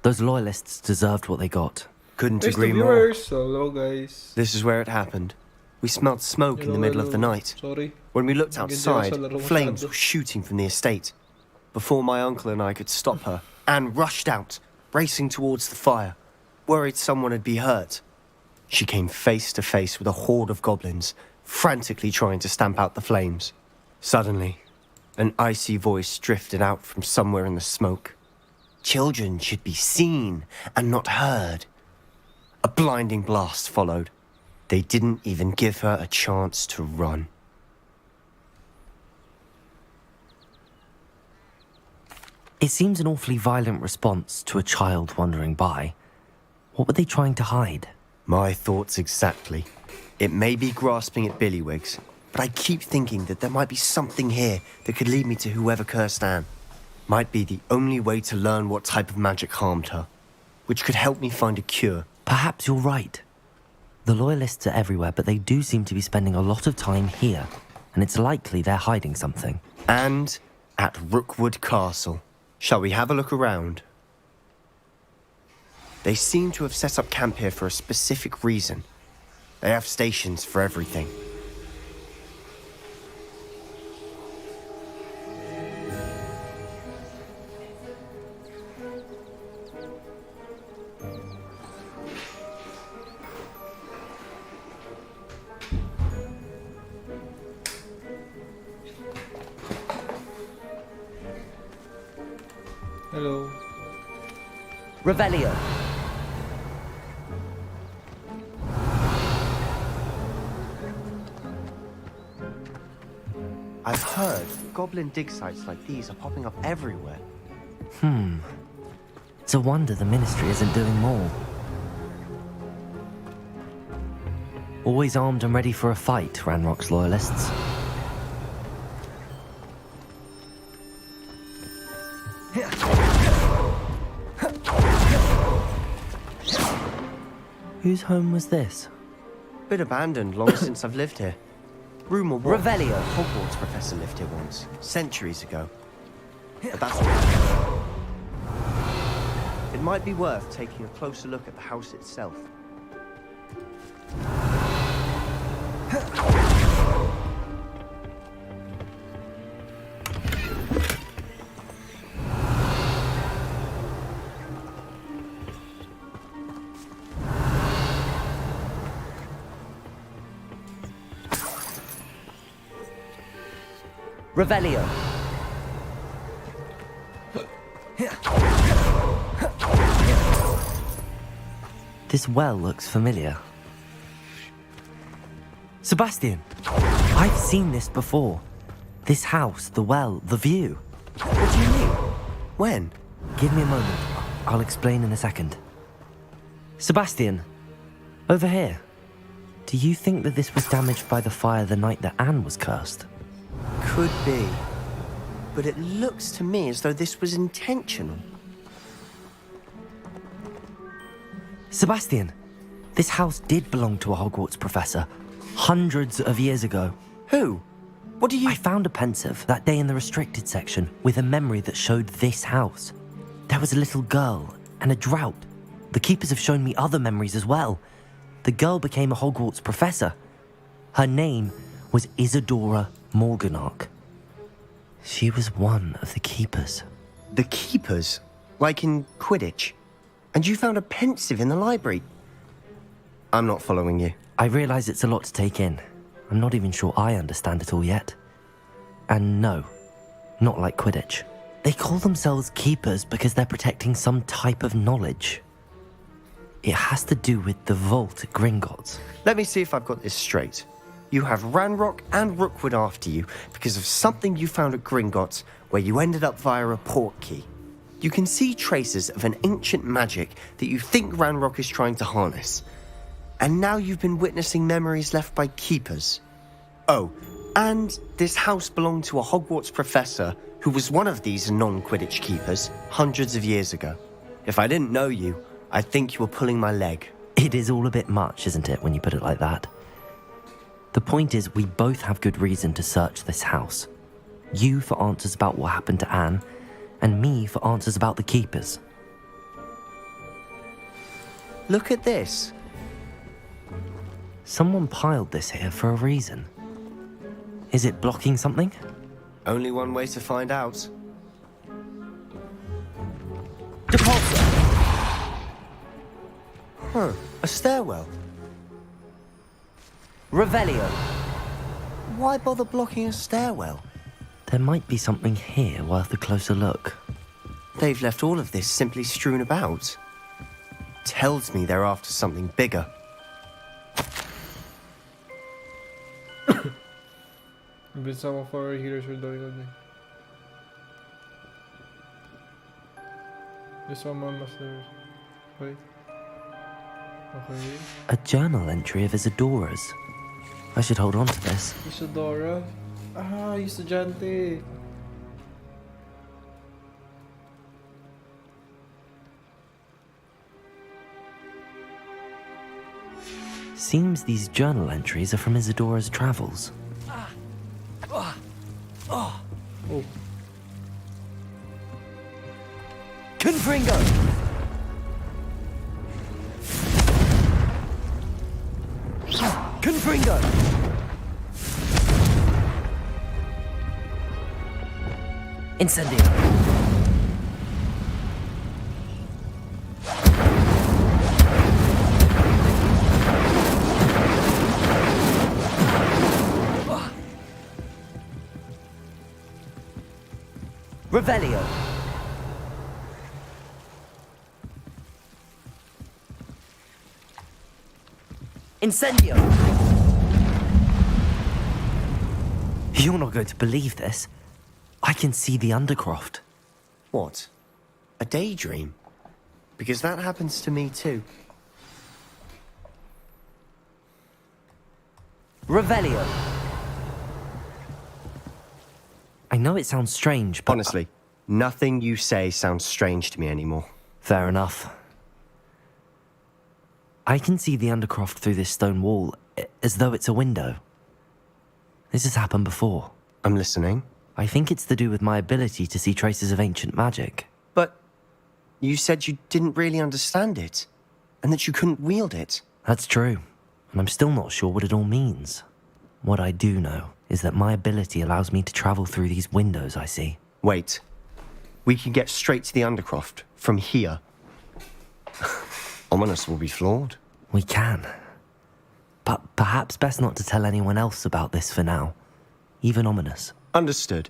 Those loyalists deserved what they got. Couldn't Thanks agree to more. viewers. Hello, guys. This is where it happened. We smelled smoke in the middle of the night. Sorry. When we looked outside, Ganyan sa laro flames masyado. were shooting from the estate. Before my uncle and I could stop her, Anne rushed out, racing towards the fire, worried someone had been hurt. She came face to face with a horde of goblins, frantically trying to stamp out the flames. Suddenly, an icy voice drifted out from somewhere in the smoke. Children should be seen and not heard. A blinding blast followed. They didn't even give her a chance to run. It seems an awfully violent response to a child wandering by. What were they trying to hide? My thoughts exactly. It may be grasping at billywhigs, but I keep thinking that there might be something here that could lead me to whoever cursed Anne. Might be the only way to learn what type of magic harmed her, which could help me find a cure. Perhaps you're right. The Loyalists are everywhere, but they do seem to be spending a lot of time here, and it's likely they're hiding something. And at Rookwood Castle. Shall we have a look around? They seem to have set up camp here for a specific reason. They have stations for everything. Hello. Revelio. I've heard goblin dig sites like these are popping up everywhere. It's a wonder the Ministry isn't doing more. Always armed and ready for a fight, Ranrock's Loyalists. Whose home was this? Been abandoned long since I've lived here. Rumor was Revelio. Hogwarts professor lived here once, centuries ago. But that's all. It might be worth taking a closer look at the house itself. Revelio. This well looks familiar. Sebastian, I've seen this before. This house, the well, the view. What do you mean? When? Give me a moment. I'll explain in a second. Sebastian, over here. Do you think that this was damaged by the fire the night that Anne was cursed? Could be. But it looks to me as though this was intentional. Sebastian, this house did belong to a Hogwarts professor, hundreds of years ago. Who? What do you... I found a pensive that day in the restricted section with a memory that showed this house. There was a little girl and a drought. The keepers have shown me other memories as well. The girl became a Hogwarts professor. Her name was Isadora Morganach. She was one of the keepers. The keepers? Like in Quidditch? And you found a pensive in the library? I'm not following you. I realize it's a lot to take in. I'm not even sure I understand it all yet. And no, not like Quidditch. They call themselves keepers because they're protecting some type of knowledge. It has to do with the vault at Gringotts. Let me see if I've got this straight. You have Ranrock and Rookwood after you because of something you found at Gringotts where you ended up via a portkey. You can see traces of an ancient magic that you think Ranrock is trying to harness. And now you've been witnessing memories left by keepers. Oh, and this house belonged to a Hogwarts professor who was one of these non-Quidditch keepers hundreds of years ago. If I didn't know you, I'd think you were pulling my leg. It is all a bit much, isn't it, when you put it like that? The point is, we both have good reason to search this house. You for answers about what happened to Anne, and me for answers about the keepers. Look at this. Someone piled this here for a reason. Is it blocking something? Only one way to find out. Depulsor! Huh, a stairwell. Revelio. Why bother blocking a stairwell? There might be something here worth a closer look. They've left all of this simply strewn about. Tells me they're after something bigger. Been some of our healers are dying on me. This one must have... Wait. Okay. A journal entry of Isadora's. I should hold on to this. Isadora. Ah, yung estudyante. Seems these journal entries are from Isadora's travels. Oh. Confringo! Confringo! Incendio! Revelio! Incendio! You're not going to believe this. I can see the Undercroft. What? A daydream? Because that happens to me too. Revelio! I know it sounds strange, but... Honestly, nothing you say sounds strange to me anymore. Fair enough. I can see the Undercroft through this stone wall, as though it's a window. This has happened before. I'm listening. I think it's to do with my ability to see traces of ancient magic. But you said you didn't really understand it, and that you couldn't wield it. That's true, and I'm still not sure what it all means. What I do know is that my ability allows me to travel through these windows I see. Wait. We can get straight to the Undercroft from here. Ominous will be floored. We can. But perhaps best not to tell anyone else about this for now. Even Ominous. Understood.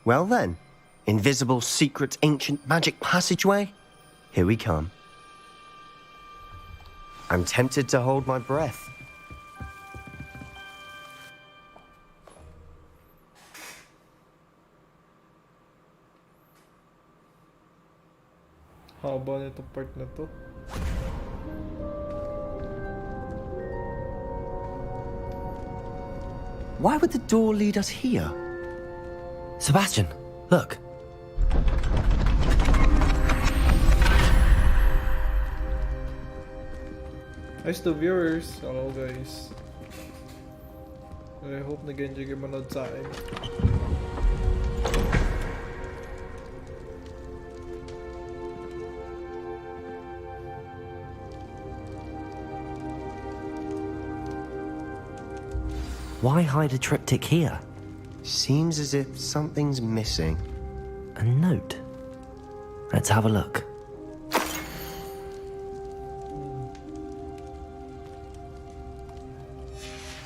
Well then, invisible, secret, ancient magic passageway? Here we come. I'm tempted to hold my breath. Haba nitong part na to. Why would the door lead us here? Sebastian, look. Nice to viewers. Hello guys. I hope nag-enjoy kayo manood sa akin. Why hide a triptych here? Seems as if something's missing. A note. Let's have a look.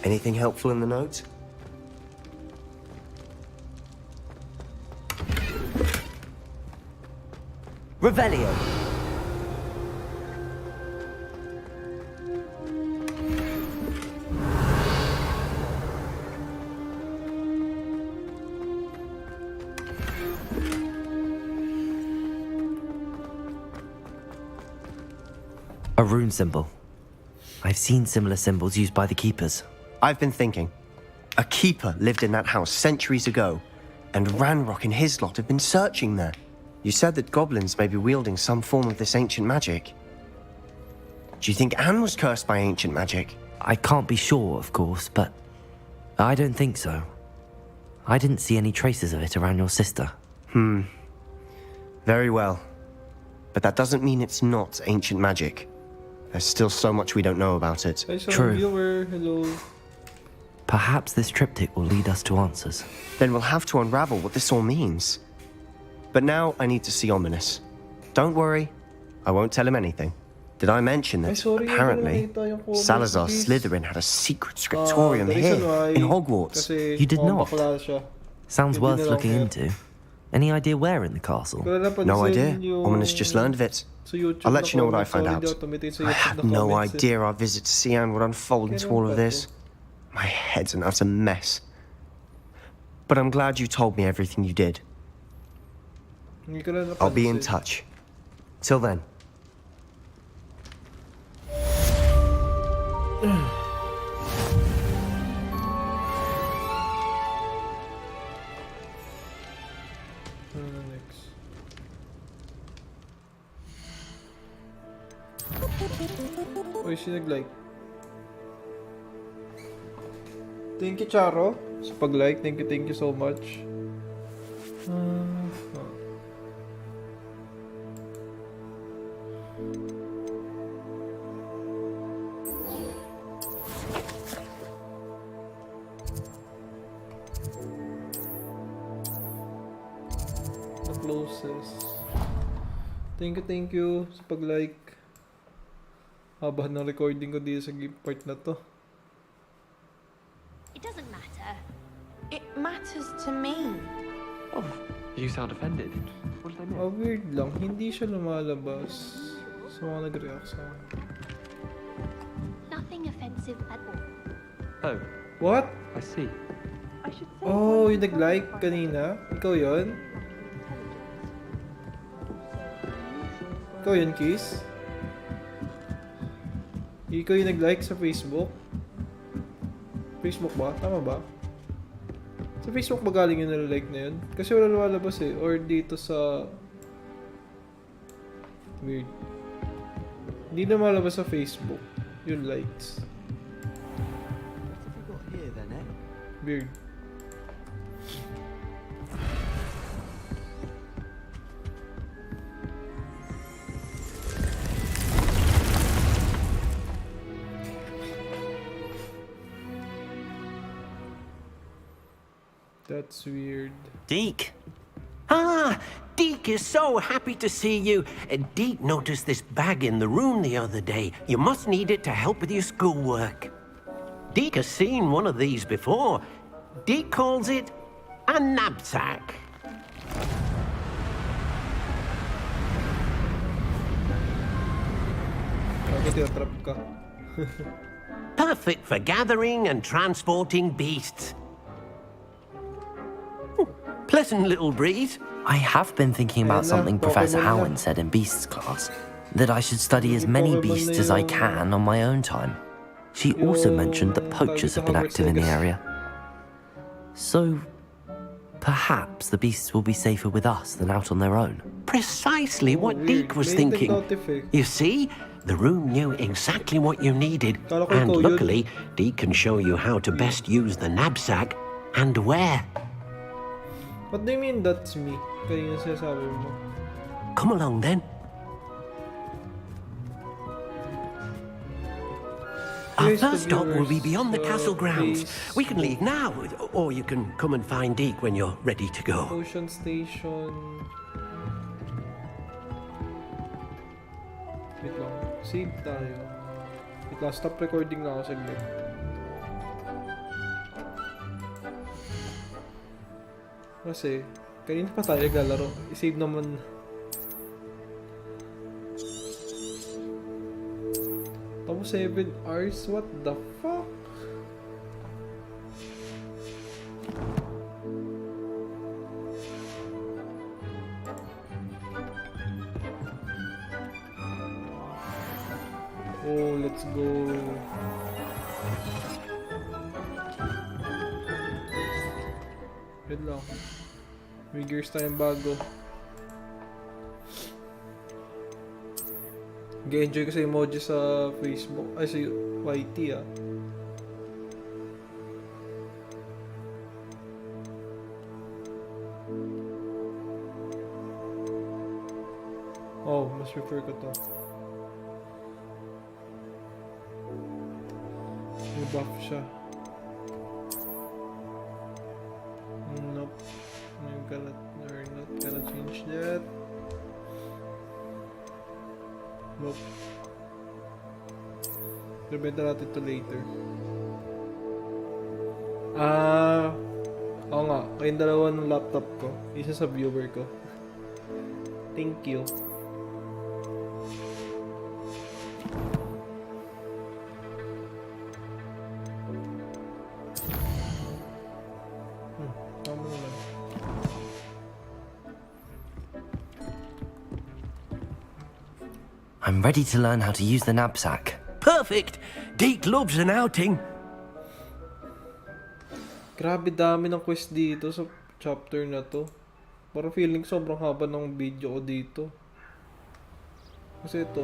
Anything helpful in the note? Revelio! A rune symbol. I've seen similar symbols used by the keepers. I've been thinking. A keeper lived in that house centuries ago, and Ranrock and his lot have been searching there. You said that goblins may be wielding some form of this ancient magic. Do you think Anne was cursed by ancient magic? I can't be sure, of course, but I don't think so. I didn't see any traces of it around your sister. Very well. But that doesn't mean it's not ancient magic. There's still so much we don't know about it. True. Viewer, hello. Perhaps this triptych will lead us to answers. Then we'll have to unravel what this all means. But now I need to see Ominous. Don't worry, I won't tell him anything. Did I mention that apparently Salazar Slytherin had a secret scriptorium here in Hogwarts? You did not. Sounds worth looking into. Any idea where in the castle? No idea. Ominous just learned of it. I'll let you know what I find out. I had no idea our visit to Sian would unfold into all of this. My head's an utter mess. But I'm glad you told me everything you did. I'll be in touch. Till then. Next. Uy, sinag-like. Thank you, Charo, sa pag-like. Thank you so much. The closest. Thank you sa pag-like. Haba ng recording ko dito sa part na to. It doesn't matter. It matters to me. Oh, you sound offended. What did I miss? Weird lang. Hindi siya lumalabas sa mga nag-react sa akin. Nothing offensive at all. Oh, What? I see. Oh, yung nag-like kanina? Ikaw yun? Ikaw yun, Kiss? Ikaw yung nag-like sa Facebook? Facebook ba? Tama ba? Sa Facebook ba galing yung nag-like na yun? Kasi wala lumalabas eh. Or dito sa... Weird. Hindi na malabas sa Facebook yung likes. What have we got here then, eh? Weird. That's weird. Deke. Ah, Deke is so happy to see you. Deke noticed this bag in the room the other day. You must need it to help with your schoolwork. Deke has seen one of these before. Deke calls it a knapsack. Perfect for gathering and transporting beasts. Pleasant little breeze. I have been thinking about something Professor Howland said in Beasts class, that I should study as many beasts as I can on my own time. She also mentioned that poachers have been active in the area. So, perhaps the beasts will be safer with us than out on their own. Precisely what Deke was thinking. You see, the room knew exactly what you needed, and luckily, Deke can show you how to best use the knapsack and where. What do you mean that's me? Kanina sinasabi mo. Come along then. Our first stop will be beyond the castle grounds. We can leave now, or you can come and find Deke when you're ready to go. Ocean Station. Wait lang. Save tayo. Wait lang. Stop recording na ako saglit. Kasi, kanina pa tayo naglalaro. I-save naman. Tapos 7 hours? What the fuck? Oh, let's go. Good lang. May gears tayong bago. Nag-enjoy ko sa emoji sa Facebook. Ay, sa YT ah. Oh, mas prefer ko to. May buff siya. Nope. We're not gonna change that. Nope. Rebenta natin to later. Oo nga. Kayong dalawa ng laptop ko. Isa sa viewer ko. Thank you. Tama naman. I'm ready to learn how to use the knapsack. Perfect! Deke loves an outing. Grabe dami ng quest dito sa chapter na to. Parang feeling sobrang haba ng video ko dito. Kasi ito.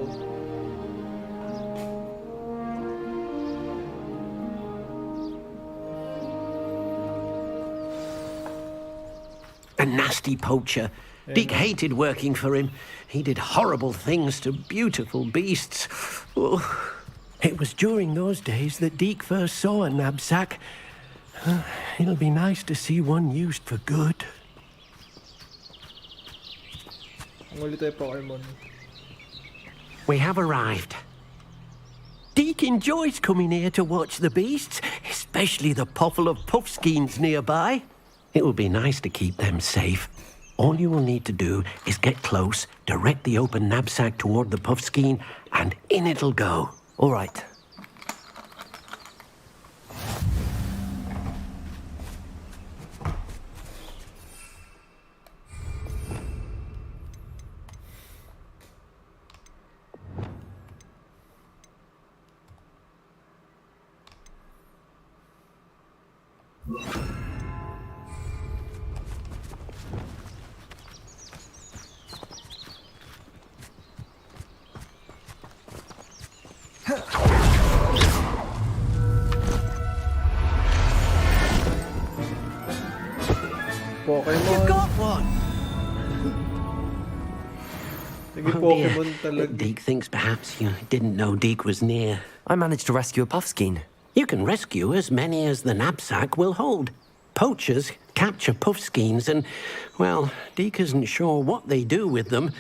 A nasty poacher. Deke hated working for him. He did horrible things to beautiful beasts. Oh. It was during those days that Deke first saw a knapsack. It'll be nice to see one used for good. We have arrived. Deke enjoys coming here to watch the beasts, especially the potful of puffskeins nearby. It will be nice to keep them safe. All you will need to do is get close, direct the open knapsack toward the puffskein, and in it'll go. All right. Pokemon. You got one. Pokemon talaga. Deke thinks perhaps you didn't know Deke was near. I managed to rescue a puffskein. You can rescue as many as the knapsack will hold. Poachers capture puffskeins and, well, Deke isn't sure what they do with them.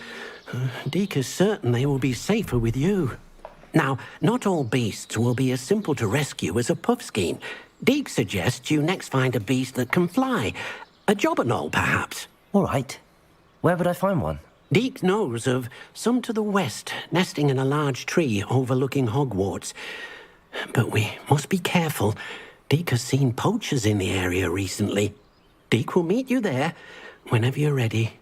Deke is certain they will be safer with you. Now, not all beasts will be as simple to rescue as a puffskein. Deke suggests you next find a beast that can fly. A jobberknoll, perhaps. All right. Where would I find one? Deke knows of some to the west, nesting in a large tree overlooking Hogwarts. But we must be careful. Deke has seen poachers in the area recently. Deke will meet you there whenever you're ready.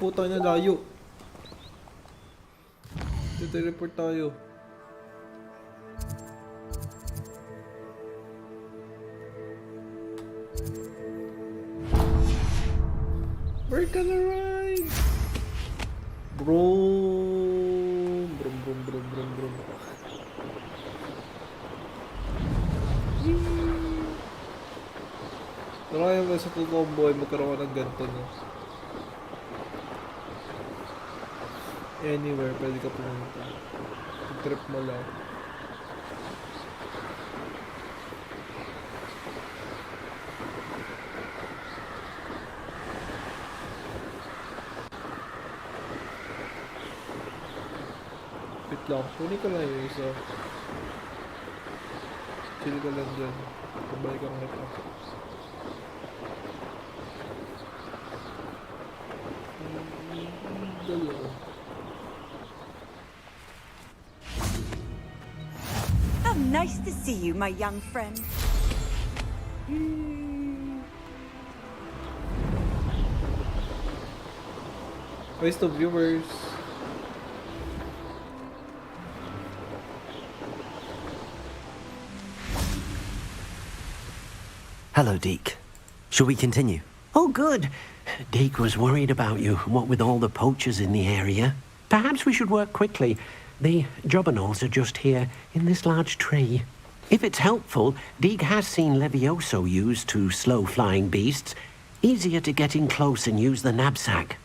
Puta na layo. Teleport tayo. We're gonna ride! Brum, brum, brum, brum, brum, brum. Pero kaya ba sa totoong buhay magkaroon ng ganito, no? Anywhere pwede ka pumunta. Trip mo lang. Wait lang, kunin ko lang yung isa. Chill ka lang dyan. Sabay kang nito. Dalawa. How nice to see you, my young friend. Waste of viewers. Hello, Deke. Shall we continue? Oh, good. Deke was worried about you, what with all the poachers in the area. Perhaps we should work quickly. The jobberknolls are just here, in this large tree. If it's helpful, Deke has seen Levioso used to slow flying beasts. Easier to get in close and use the knapsack.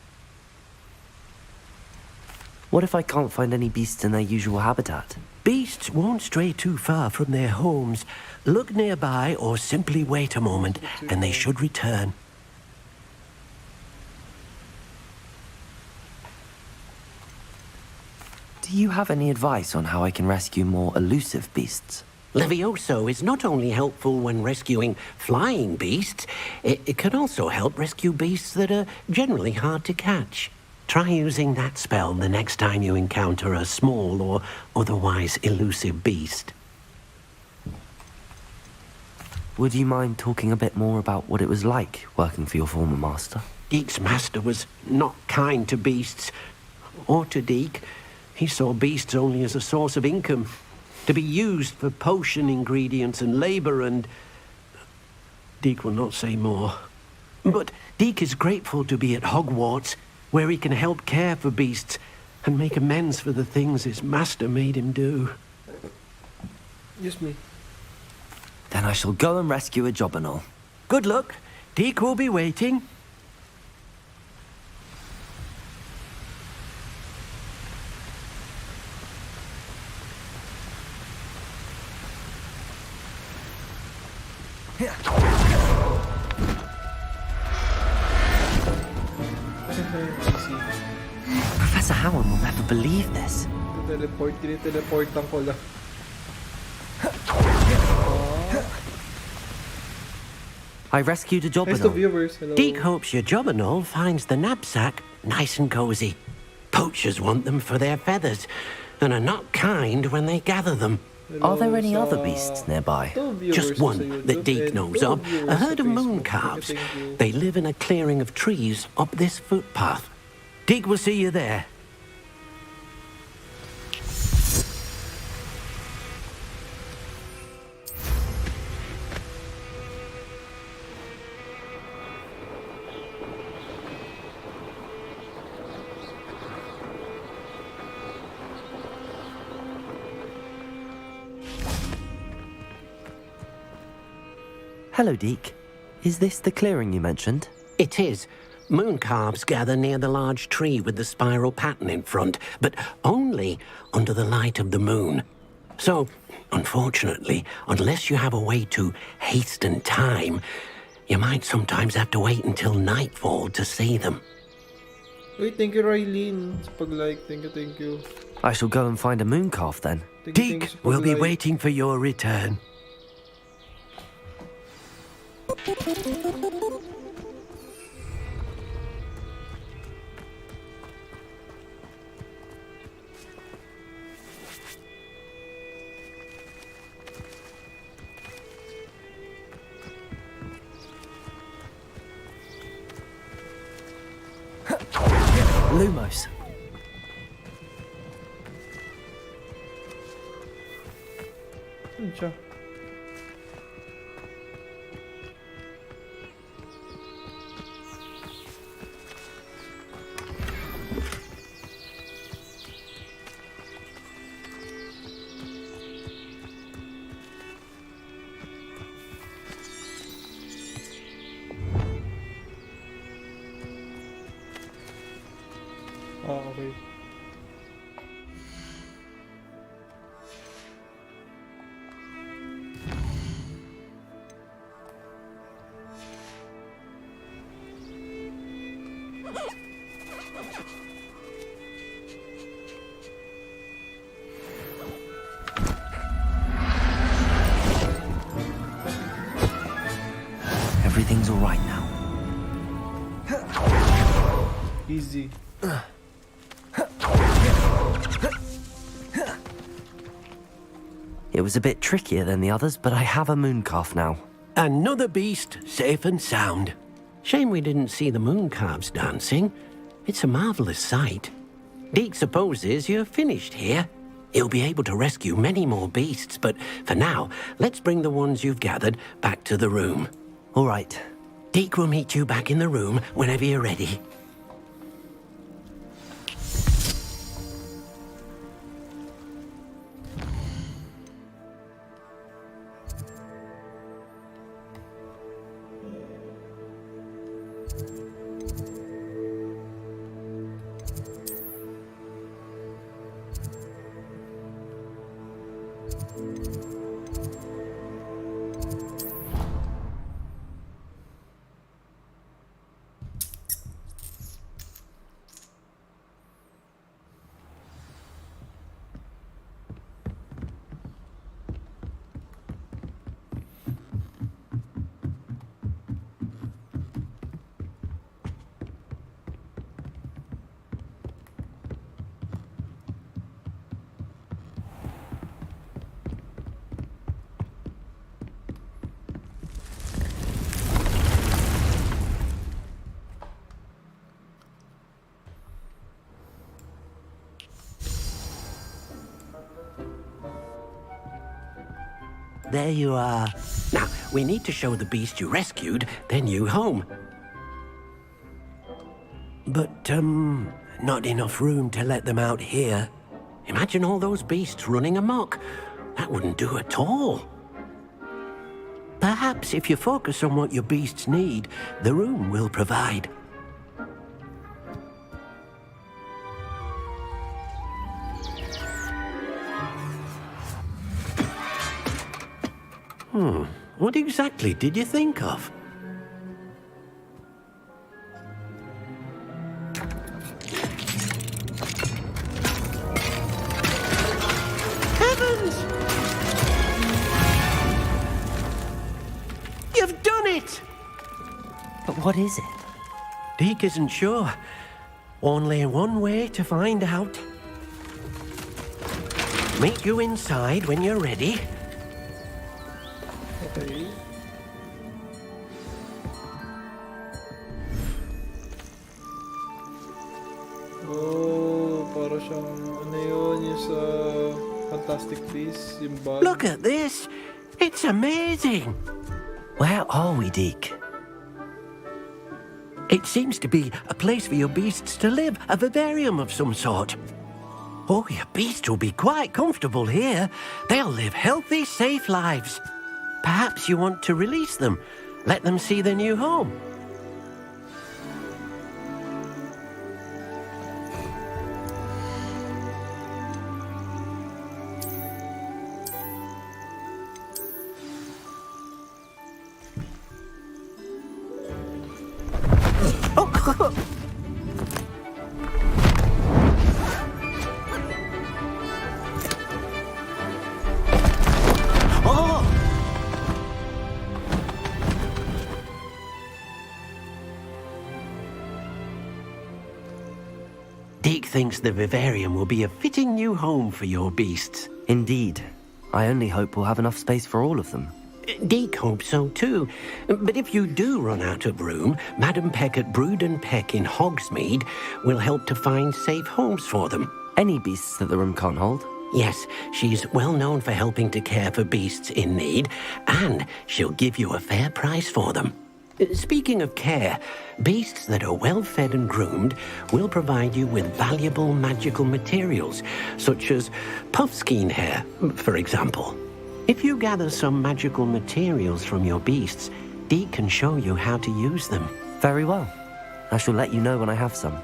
What if I can't find any beasts in their usual habitat? Beasts won't stray too far from their homes. Look nearby or simply wait a moment, and they should return. Do you have any advice on how I can rescue more elusive beasts? Levioso is not only helpful when rescuing flying beasts, it can also help rescue beasts that are generally hard to catch. Try using that spell the next time you encounter a small or otherwise elusive beast. Would you mind talking a bit more about what it was like working for your former master? Deke's master was not kind to beasts, or to Deke. He saw beasts only as a source of income. to be used for potion ingredients and labour and... Deke will not say more. But Deke is grateful to be at Hogwarts, where he can help care for beasts and make amends for the things his master made him do. Excuse me. Then I shall go and rescue a job and all. Good luck. Deke will be waiting. Professor Howard will never believe this. Tiniteleport ko lang. I rescued a job Nice and to all. viewers. Hello. Deke hopes your Jobberknoll finds the knapsack nice and cosy. Poachers want them for their feathers and are not kind when they gather them. Are there any other beasts nearby? Just one that Deke knows of, a herd of moon calves. They live in a clearing of trees up this footpath. Deke will see you there. Hello, Deke. Is this the clearing you mentioned? It is. Moon calves gather near the large tree with the spiral pattern in front, but only under the light of the moon. So, unfortunately, unless you have a way to hasten time, you might sometimes have to wait until nightfall to see them. Wait, thank you, Rylene. Sa pag-like. Thank you. I shall go and find a moon calf then. Deke will be waiting for your return. Lumos. Saan siya? Okay. Everything's all right now. Easy. It was a bit trickier than the others, but I have a moon calf now. Another beast, safe and sound. Shame we didn't see the moon calves dancing. It's a marvellous sight. Deke supposes you're finished here. He'll be able to rescue many more beasts, but for now, let's bring the ones you've gathered back to the room. All right. Deke will meet you back in the room whenever you're ready. there you are. Now, we need to show the beast you rescued their new home. But, not enough room to let them out here. Imagine all those beasts running amok. That wouldn't do at all. Perhaps if you focus on what your beasts need, the room will provide. What exactly did you think of? Heavens! You've done it! But what is it? Deke isn't sure. Only one way to find out. Meet you inside when you're ready. Okay. Oh, para siyang ano yun, yung sa Fantastic Beasts, yung bag. Look at this! It's amazing! Where are we, Deke? It seems to be a place for your beasts to live, a vivarium of some sort. Oh, your beasts will be quite comfortable here. They'll live healthy, safe lives. Perhaps you want to release them, let them see their new home. Deke thinks the vivarium will be a fitting new home for your beasts. Indeed. I only hope we'll have enough space for all of them. Deke hopes so too. But if you do run out of room, Madam Peck at Brood and Peck in Hogsmeade will help to find safe homes for them. Any beasts that the room can't hold? Yes, she's well known for helping to care for beasts in need, and she'll give you a fair price for them. Speaking of care, beasts that are well fed and groomed will provide you with valuable magical materials, such as puffskein hair, for example. If you gather some magical materials from your beasts, Deke can show you how to use them. Very well. I shall let you know when I have some.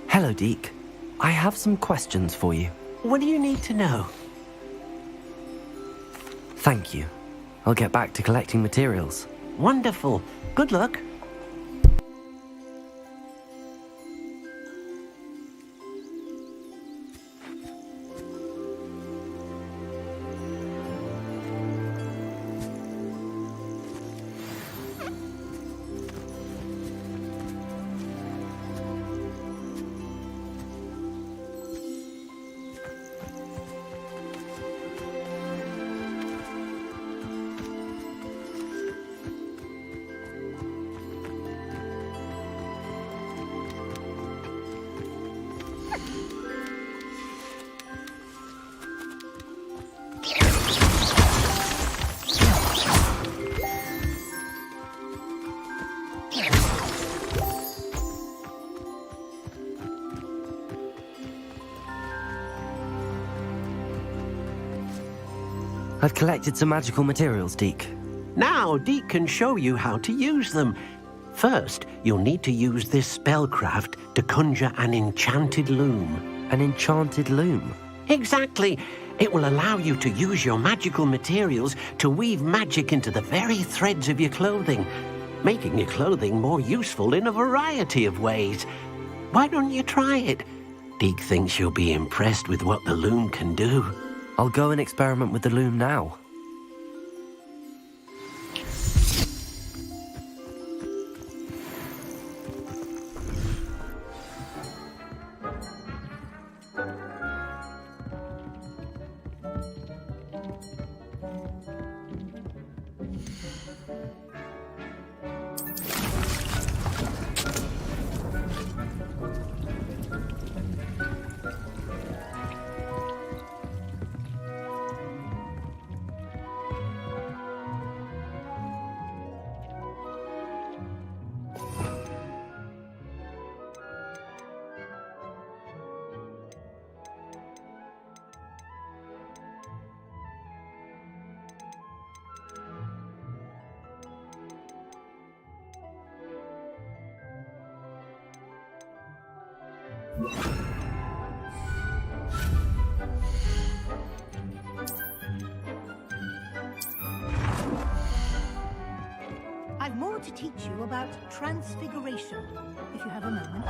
Hello, Deke. I have some questions for you. What do you need to know? Thank you. I'll get back to collecting materials. Wonderful. Good luck. I've collected some magical materials, Deke. Now, Deke can show you how to use them. First, you'll need to use this spellcraft to conjure an enchanted loom. An enchanted loom? Exactly. It will allow you to use your magical materials to weave magic into the very threads of your clothing, making your clothing more useful in a variety of ways. Why don't you try it? Deke thinks you'll be impressed with what the loom can do. I'll go and experiment with the loom now. I've more to teach you about transfiguration, if you have a moment.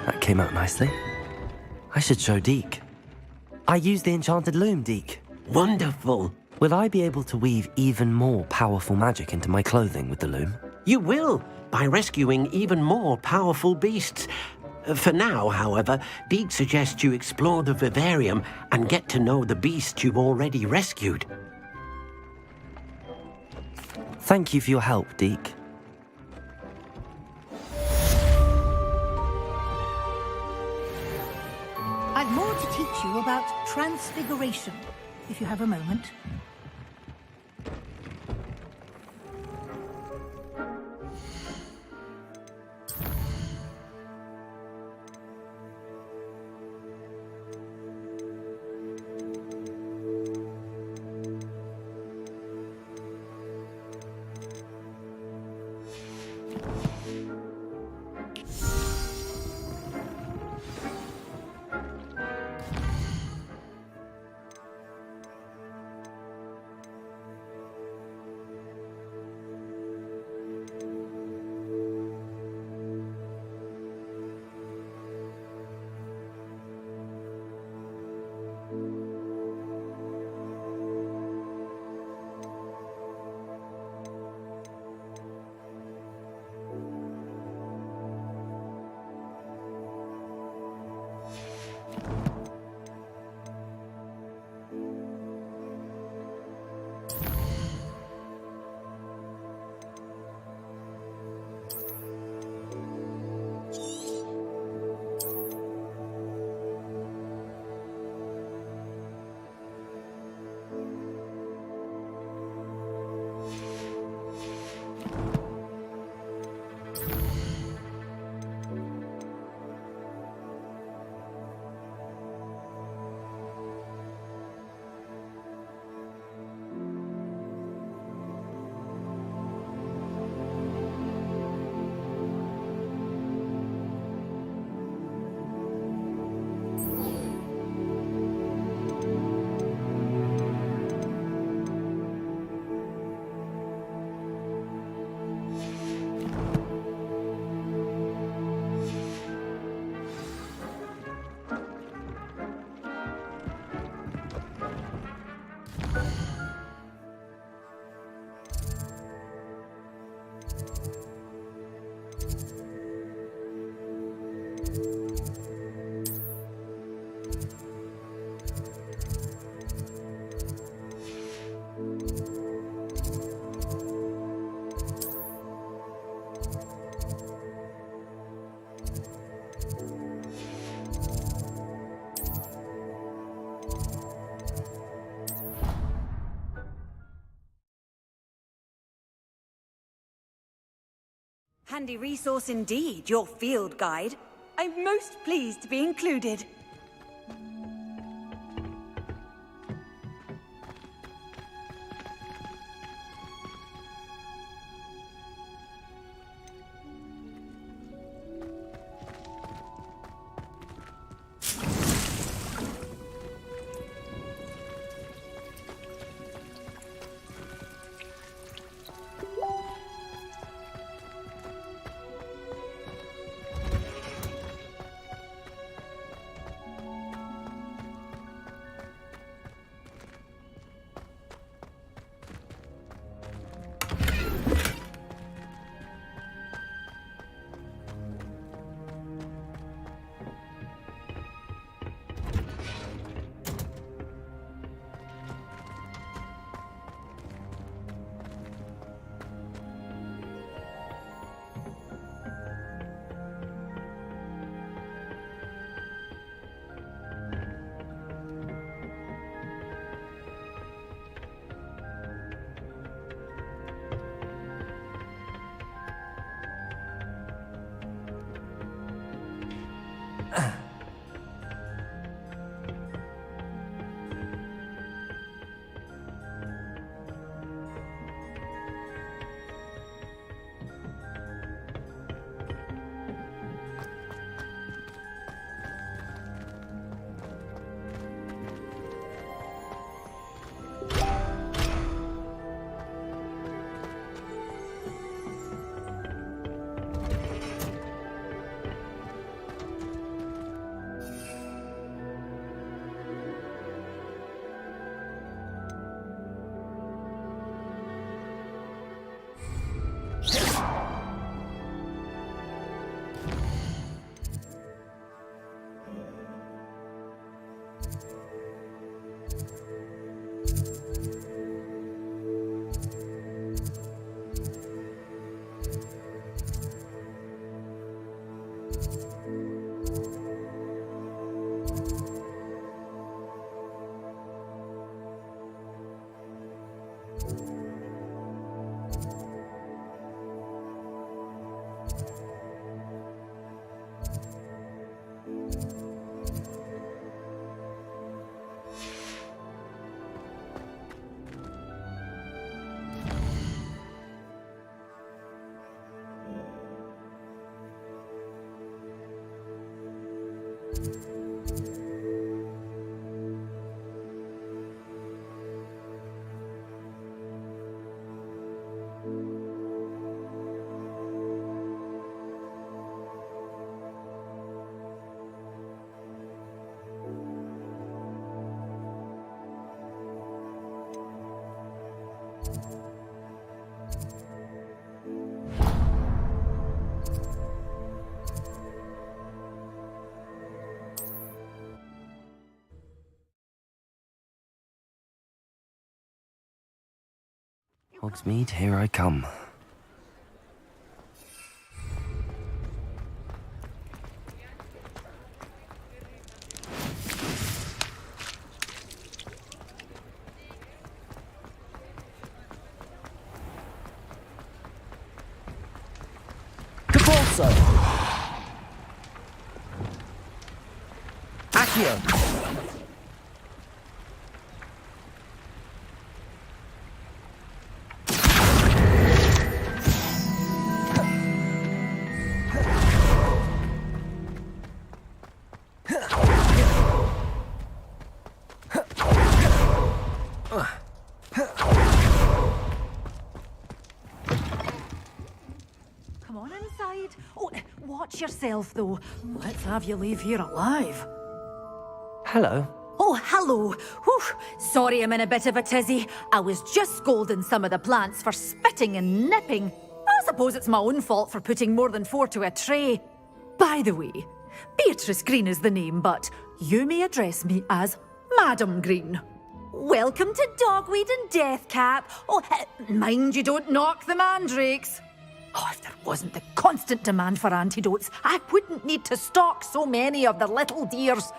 That came out nicely. I should show Deke. I used the enchanted loom, Deke. Wonderful. Will I be able to weave even more powerful magic into my clothing with the loom? You will, by rescuing even more powerful beasts. For now, however, Deke suggests you explore the vivarium and get to know the beasts you've already rescued. Thank you for your help, Deke. I've more to teach you about transfiguration, if you have a moment. Handy resource indeed, your field guide. I'm most pleased to be included. Hogsmeade, here I come. Caporso! Accio! Come on inside. Oh, watch yourself, though. Let's have you leave here alive. Hello. Oh, hello. Whew. Sorry I'm in a bit of a tizzy. I was just scolding some of the plants for spitting and nipping. I suppose it's my own fault for putting more than 4 to a tray. By the way, Beatrice Green is the name, but you may address me as Madam Green. Welcome to Dogweed and Deathcap. Oh, mind you don't knock the mandrakes. Oh, if there wasn't the constant demand for antidotes, I wouldn't need to stock so many of the little dears.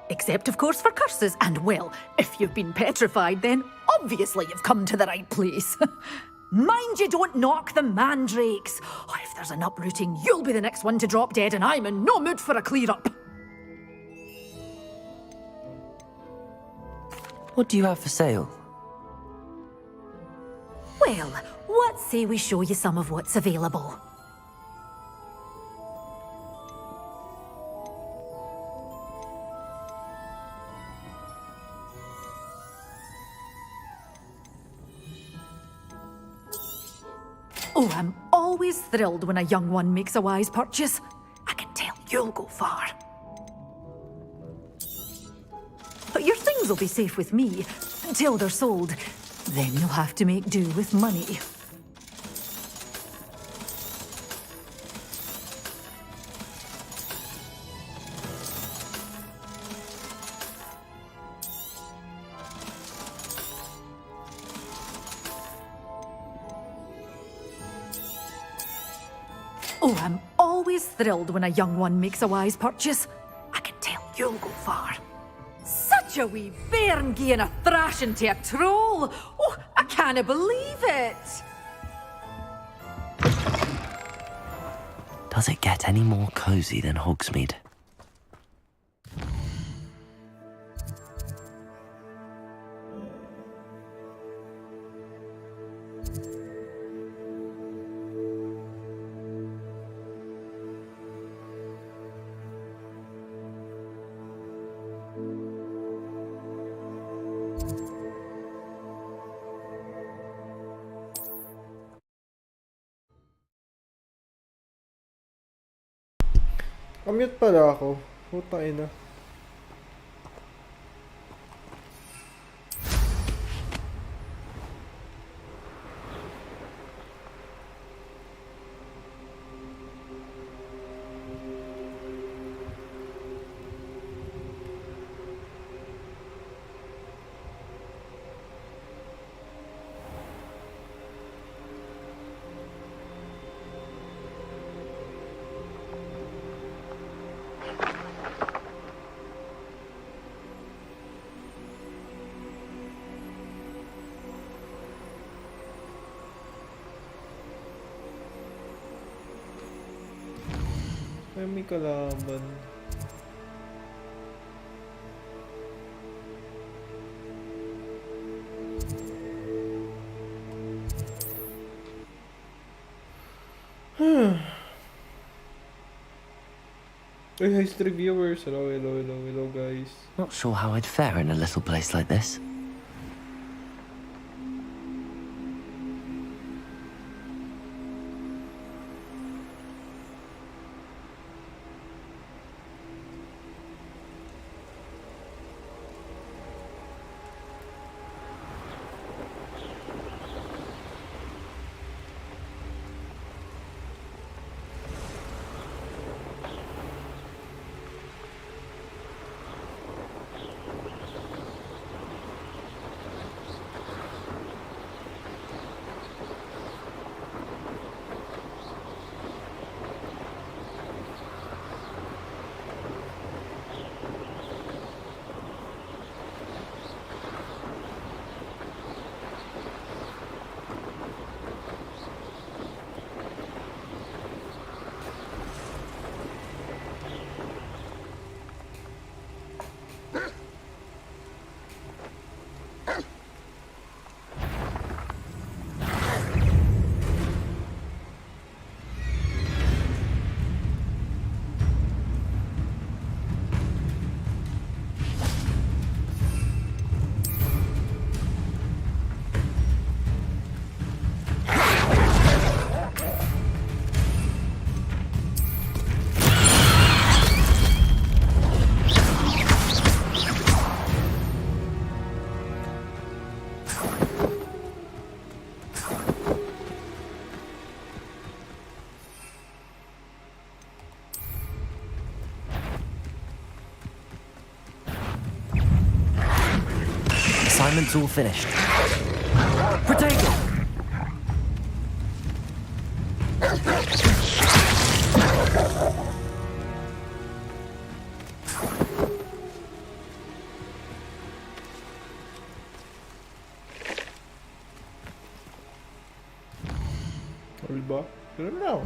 Except, of course, for curses. And, well, if you've been petrified, then obviously you've come to the right place. Mind you don't knock the mandrakes. Oh, if there's an uprooting, you'll be the next one to drop dead, and I'm in no mood for a clear-up. What do you have for sale? Well, what say we show you some of what's available? Oh, I'm always thrilled when a young one makes a wise purchase. I can tell you'll go far. But your things will be safe with me until they're sold. Then you'll have to make do with money. Oh, I'm always thrilled when a young one makes a wise purchase. I can tell you'll go far. Such a wee bairn gieing a thrashing to a troll! Oh, I can't believe it! Does it get any more cozy than Hogsmeade? Kamute pala ako. Putang ina. Ay, may kalaban. Hey, history viewers. Hello, hello guys. Not sure how I'd fare in a little place like this. Assignment's all finished. Protego! O diba? Ganun lang.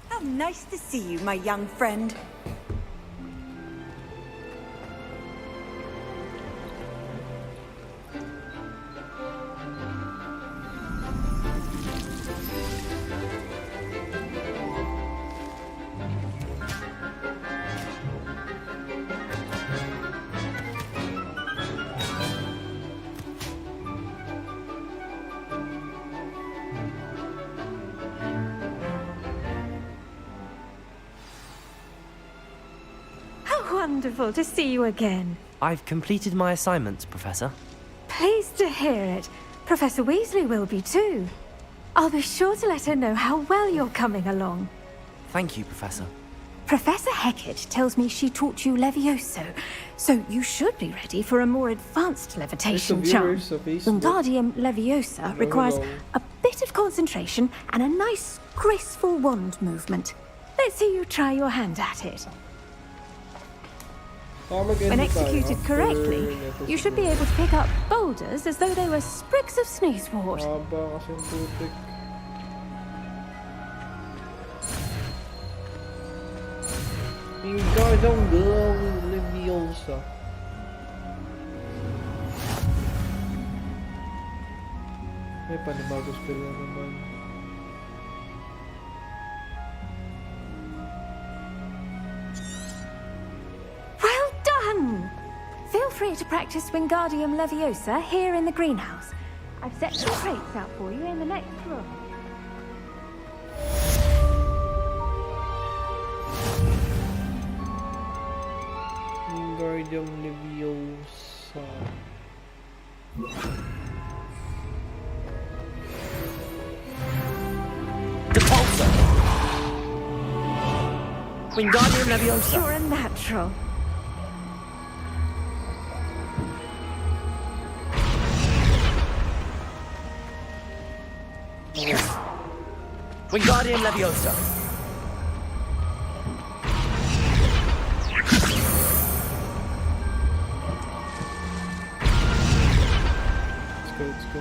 How nice to see you, my young friend. Wonderful to see you again. I've completed my assignments, Professor. Pleased to hear it. Professor Weasley will be too. I'll be sure to let her know how well you're coming along. Thank you, Professor. Professor Hecat tells me she taught you Levioso, so you should be ready for a more advanced levitation charm. Wingardium Leviosa requires a bit of concentration and a nice, graceful wand movement. Let's see you try your hand at it. When executed correctly, you should be able to pick up boulders as though they were sprigs of sneezewort. Wingardium Leviosa. May panibagos pala naman. Feel free to practice Wingardium Leviosa here in the greenhouse. I've set some crates out for you in the next room. Wingardium Leviosa. Depulso! Wingardium Leviosa! You're a natural. Wingardium Leviosa! Let's go.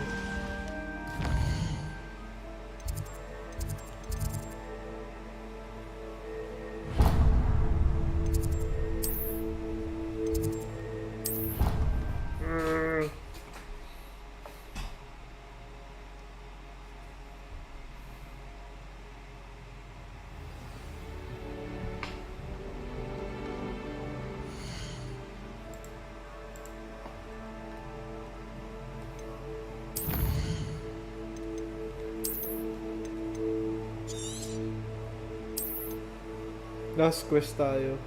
Last quest tayo.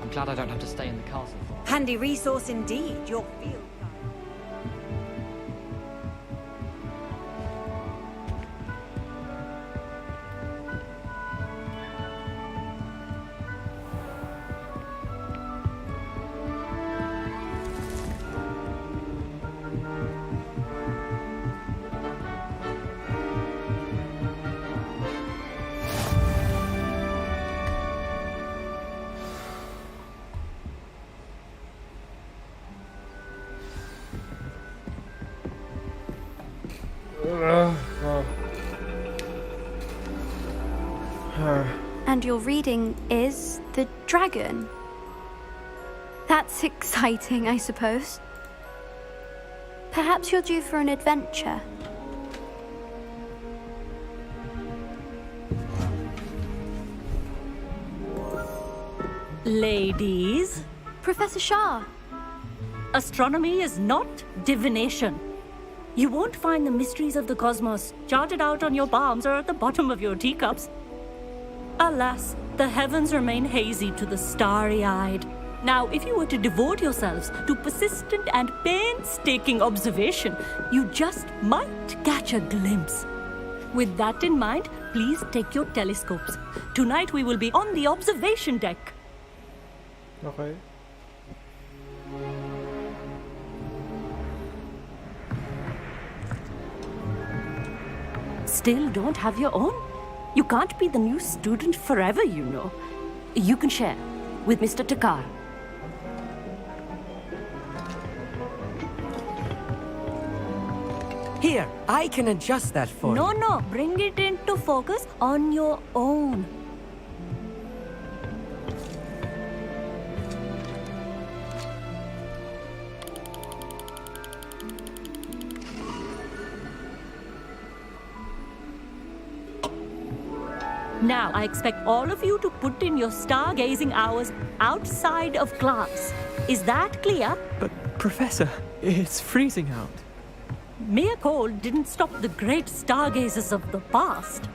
I'm glad I don't have to stay in the castle for. Handy resource indeed, your field. And your reading is the dragon. That's exciting, I suppose. Perhaps you're due for an adventure. Ladies, Professor Shah. astronomy is not divination. You won't find the mysteries of the cosmos charted out on your palms or at the bottom of your teacups. Alas, the heavens remain hazy to the starry-eyed, Now, if you were to devote yourselves to persistent and painstaking observation, you just might catch a glimpse. With that in mind, please take your telescopes. Tonight we will be on the observation deck. Okay. Still don't have your own? You can't be the new student forever, you know. You can share with Mr. Takar. Here, I can adjust that for you. No, bring it into focus on your own. Now, I expect all of you to put in your stargazing hours outside of class. Is that clear? But, Professor, it's freezing out. Mere cold didn't stop the great stargazers of the past.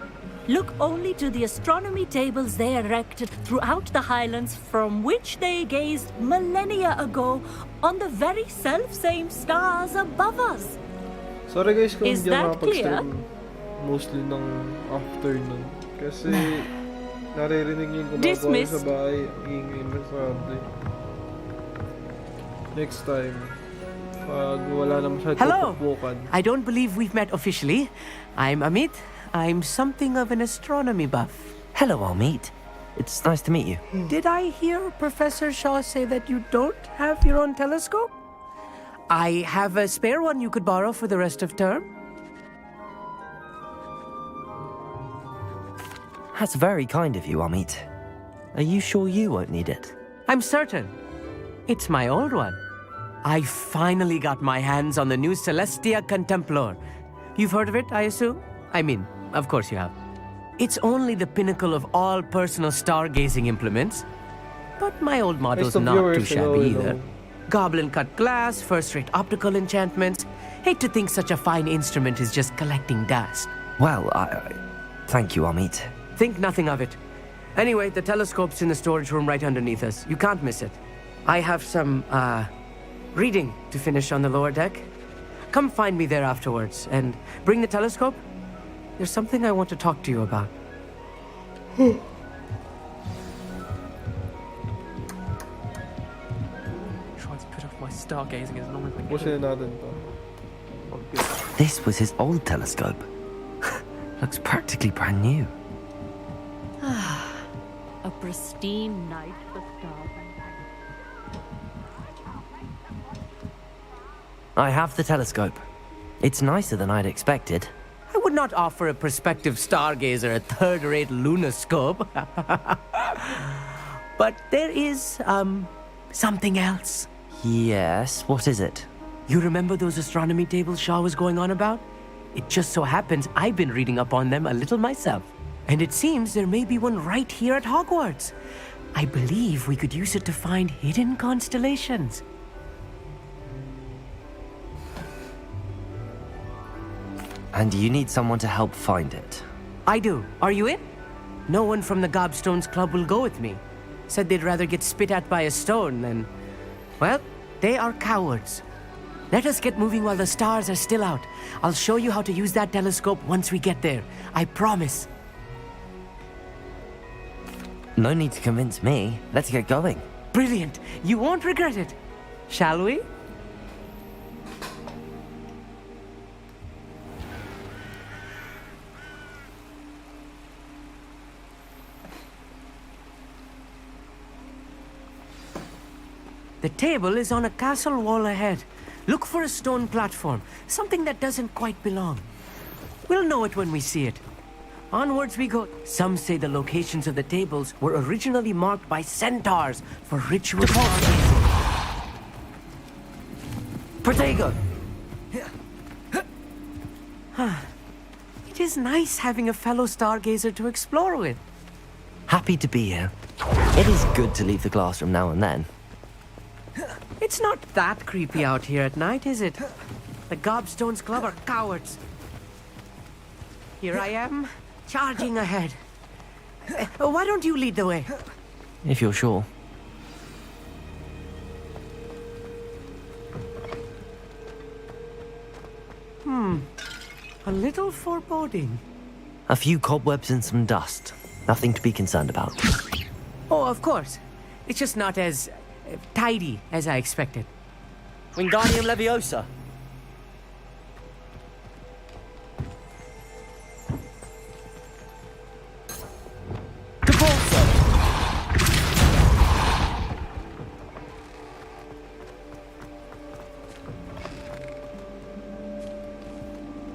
Look only to the astronomy tables they erected throughout the highlands from which they gazed millennia ago on the very self-same stars above us. Sorry guys kung Is hindi that ako makapag-stream mostly ng afternoon. Kasi naririnig yung gumagawa sa bahay. Ang ingay masyado. Next time. Pag wala na masyadong Hello! pupukpukan. I don't believe we've met officially. I'm Amit. I'm something of an astronomy buff. Hello, Amit. It's nice to meet you. Did I hear Professor Shaw say that you don't have your own telescope? I have a spare one you could borrow for the rest of term. That's very kind of you, Amit. Are you sure you won't need it? I'm certain. It's my old one. I finally got my hands on the new Celestia Contemplar. You've heard of it, I assume? I mean, of course you have. It's only the pinnacle of all personal stargazing implements. But my old model's not too shabby either. Goblin-cut glass, first-rate optical enchantments. Hate to think such a fine instrument is just collecting dust. Well, thank you, Amit. Think nothing of it. Anyway, the telescope's in the storage room right underneath us. You can't miss it. I have some, reading to finish on the lower deck. Come find me there afterwards, and bring the telescope. There's something I want to talk to you about. Try to put off my stargazing as long as I can. This was his old telescope. Looks practically brand new. A pristine night for stars. I have the telescope. It's nicer than I'd expected. I would not offer a prospective stargazer a third-rate lunoscope. But there is, something else. Yes, what is it? You remember those astronomy tables Shaw was going on about? It just so happens I've been reading up on them a little myself. And it seems there may be one right here at Hogwarts. I believe we could use it to find hidden constellations. And you need someone to help find it. I do. Are you in? No one from the Gobstones Club will go with me. Said they'd rather get spit at by a stone than... Well, they are cowards. Let us get moving while the stars are still out. I'll show you how to use that telescope once we get there. I promise. No need to convince me. Let's get going. Brilliant. You won't regret it. Shall we? The table is on a castle wall ahead. Look for a stone platform, something that doesn't quite belong. We'll know it when we see it. Onwards we go. Some say the locations of the tables were originally marked by centaurs for ritual stargazing. Protego! It is nice having a fellow stargazer to explore with. Happy to be here. It is good to leave the classroom now and then. It's not that creepy out here at night, is it? The Gobstones Club are cowards. Here I am, charging ahead. Why don't you lead the way? If you're sure. A little foreboding. A few cobwebs and some dust. Nothing to be concerned about. Oh, of course. It's just not as tidy as I expected. Wingardium Leviosa.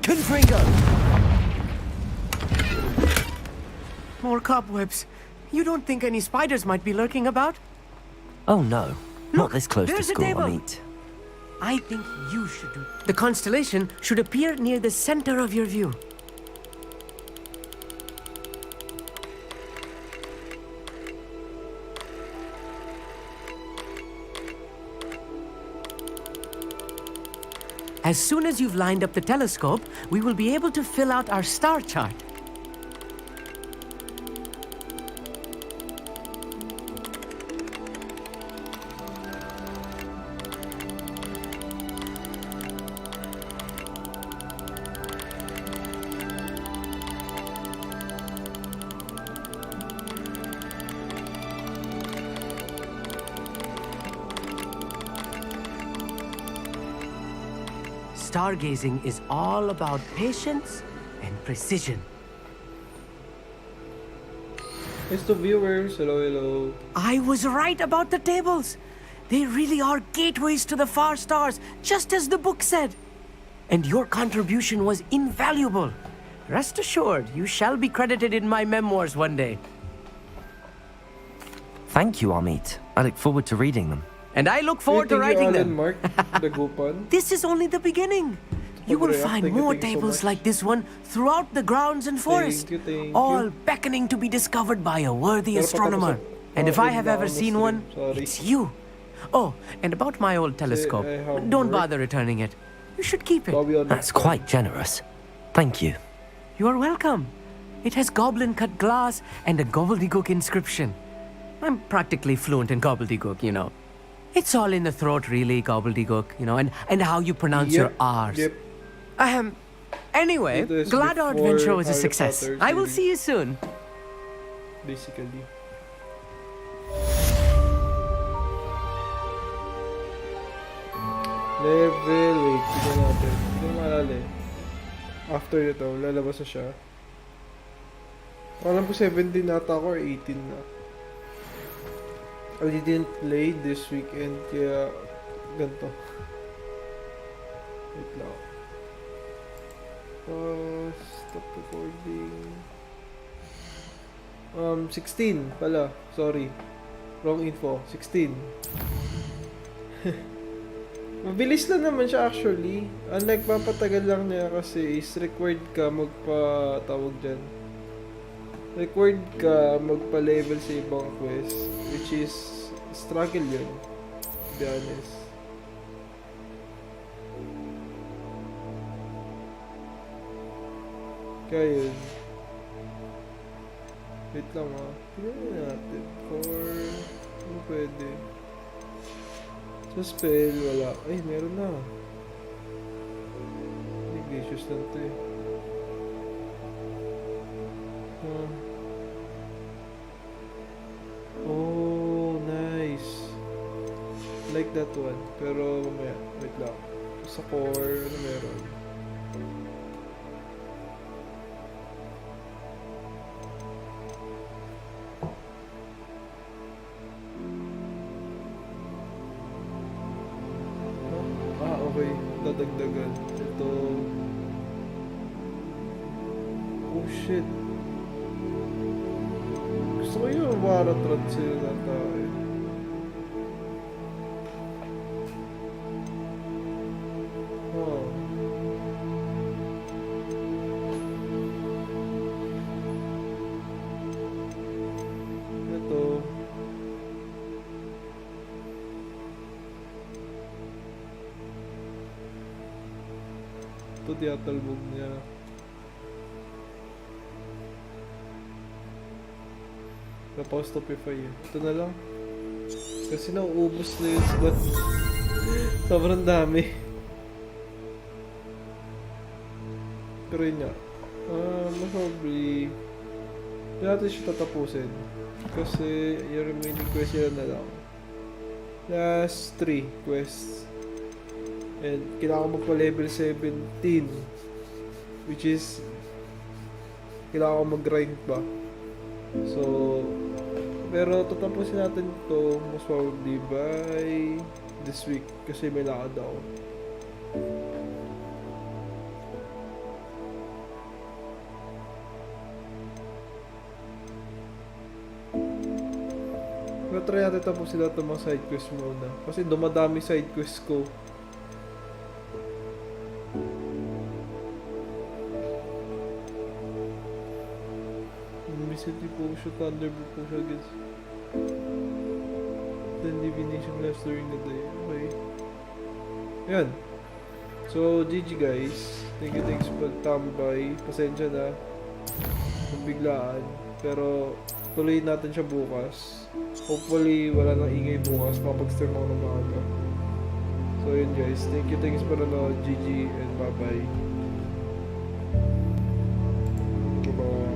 Confringo! More cobwebs. You don't think any spiders might be lurking about? Oh no, not this close to there's a school, table. Amit. I think you should do. The constellation should appear near the center of your view. As soon as you've lined up the telescope, we will be able to fill out our star chart. Stargazing is all about patience and precision. It's the viewers. Hello, hello. I was right about the tables. They really are gateways to the far stars, just as the book said. And your contribution was invaluable. Rest assured, you shall be credited in my memoirs one day. Thank you, Amit. I look forward to reading them. And I look forward to writing them. Mark, Dagupan. This is only the beginning. You will find more tables like this one throughout the grounds and forest, all beckoning to be discovered by a worthy astronomer. And if I have ever seen one, it's you. Oh, and about my old telescope, don't bother returning it. You should keep it. That's quite generous. Thank you. You are welcome. It has goblin-cut glass and a gobbledygook inscription. I'm practically fluent in gobbledygook, you know. It's all in the throat, really, gobbledygook, you know, and how you pronounce your R's. Yep. Anyway, glad our adventure was a success. I will see you soon. Basically. Level, wait, tignan natin. Hindi ko maalala eh. After ito, lalabas na siya. Alam ko 17 nata ako or 18 na. I didn't play this weekend, kaya ganito. Wait lang. Stop recording. 16 pala. Sorry. Wrong info. 16. Mabilis lang naman siya actually. Ang nagpapatagal lang niya kasi is required ka magpa-tawag dyan. Required ka magpa-level sa ibang quest, which is struggle yun, to be honest. Kaya yun. Wait lang ha. Tignan natin. Ano pwede? Sa spell, wala. Ay, meron na. Ignatius lang to eh. Oh, nice. Like that one. Pero mamaya, wait lang. Sa core, ano meron? Okay. Dadagdagan. Ito. Oh shit. Gusto ko yung waratrat sila na tayo. Oh. Ito. Ito tiyatalbog niya. Napostopify yun. Ito na lang. Kasi nauubos na yun. But sobrang dami. Pero yun nga, most probably, hindi natin siya tatapusin. Kasi yung remaining quest yun na lang. Last 3 quests. And kailangan mo pa level 17. Which is, kailangan ko mag-grind pa. So, pero tatapusin natin ito most probably by this week. Kasi may lakad ako. Pero try natin tapusin lahat ng mga side quest muna. Kasi dumadami side quest ko. City Potion, Thunderbolt Potion against then divination left during the day. Okay. Yan. So, GG guys. Thank you for pagtambay. Pasensya na. Kung biglaan. Pero, tuloy natin siya bukas. Hopefully, wala nang ingay bukas. Makapag-stream ako ng maaga. So, yun guys. Thank you for nanonood. GG and bye-bye. Bye-bye.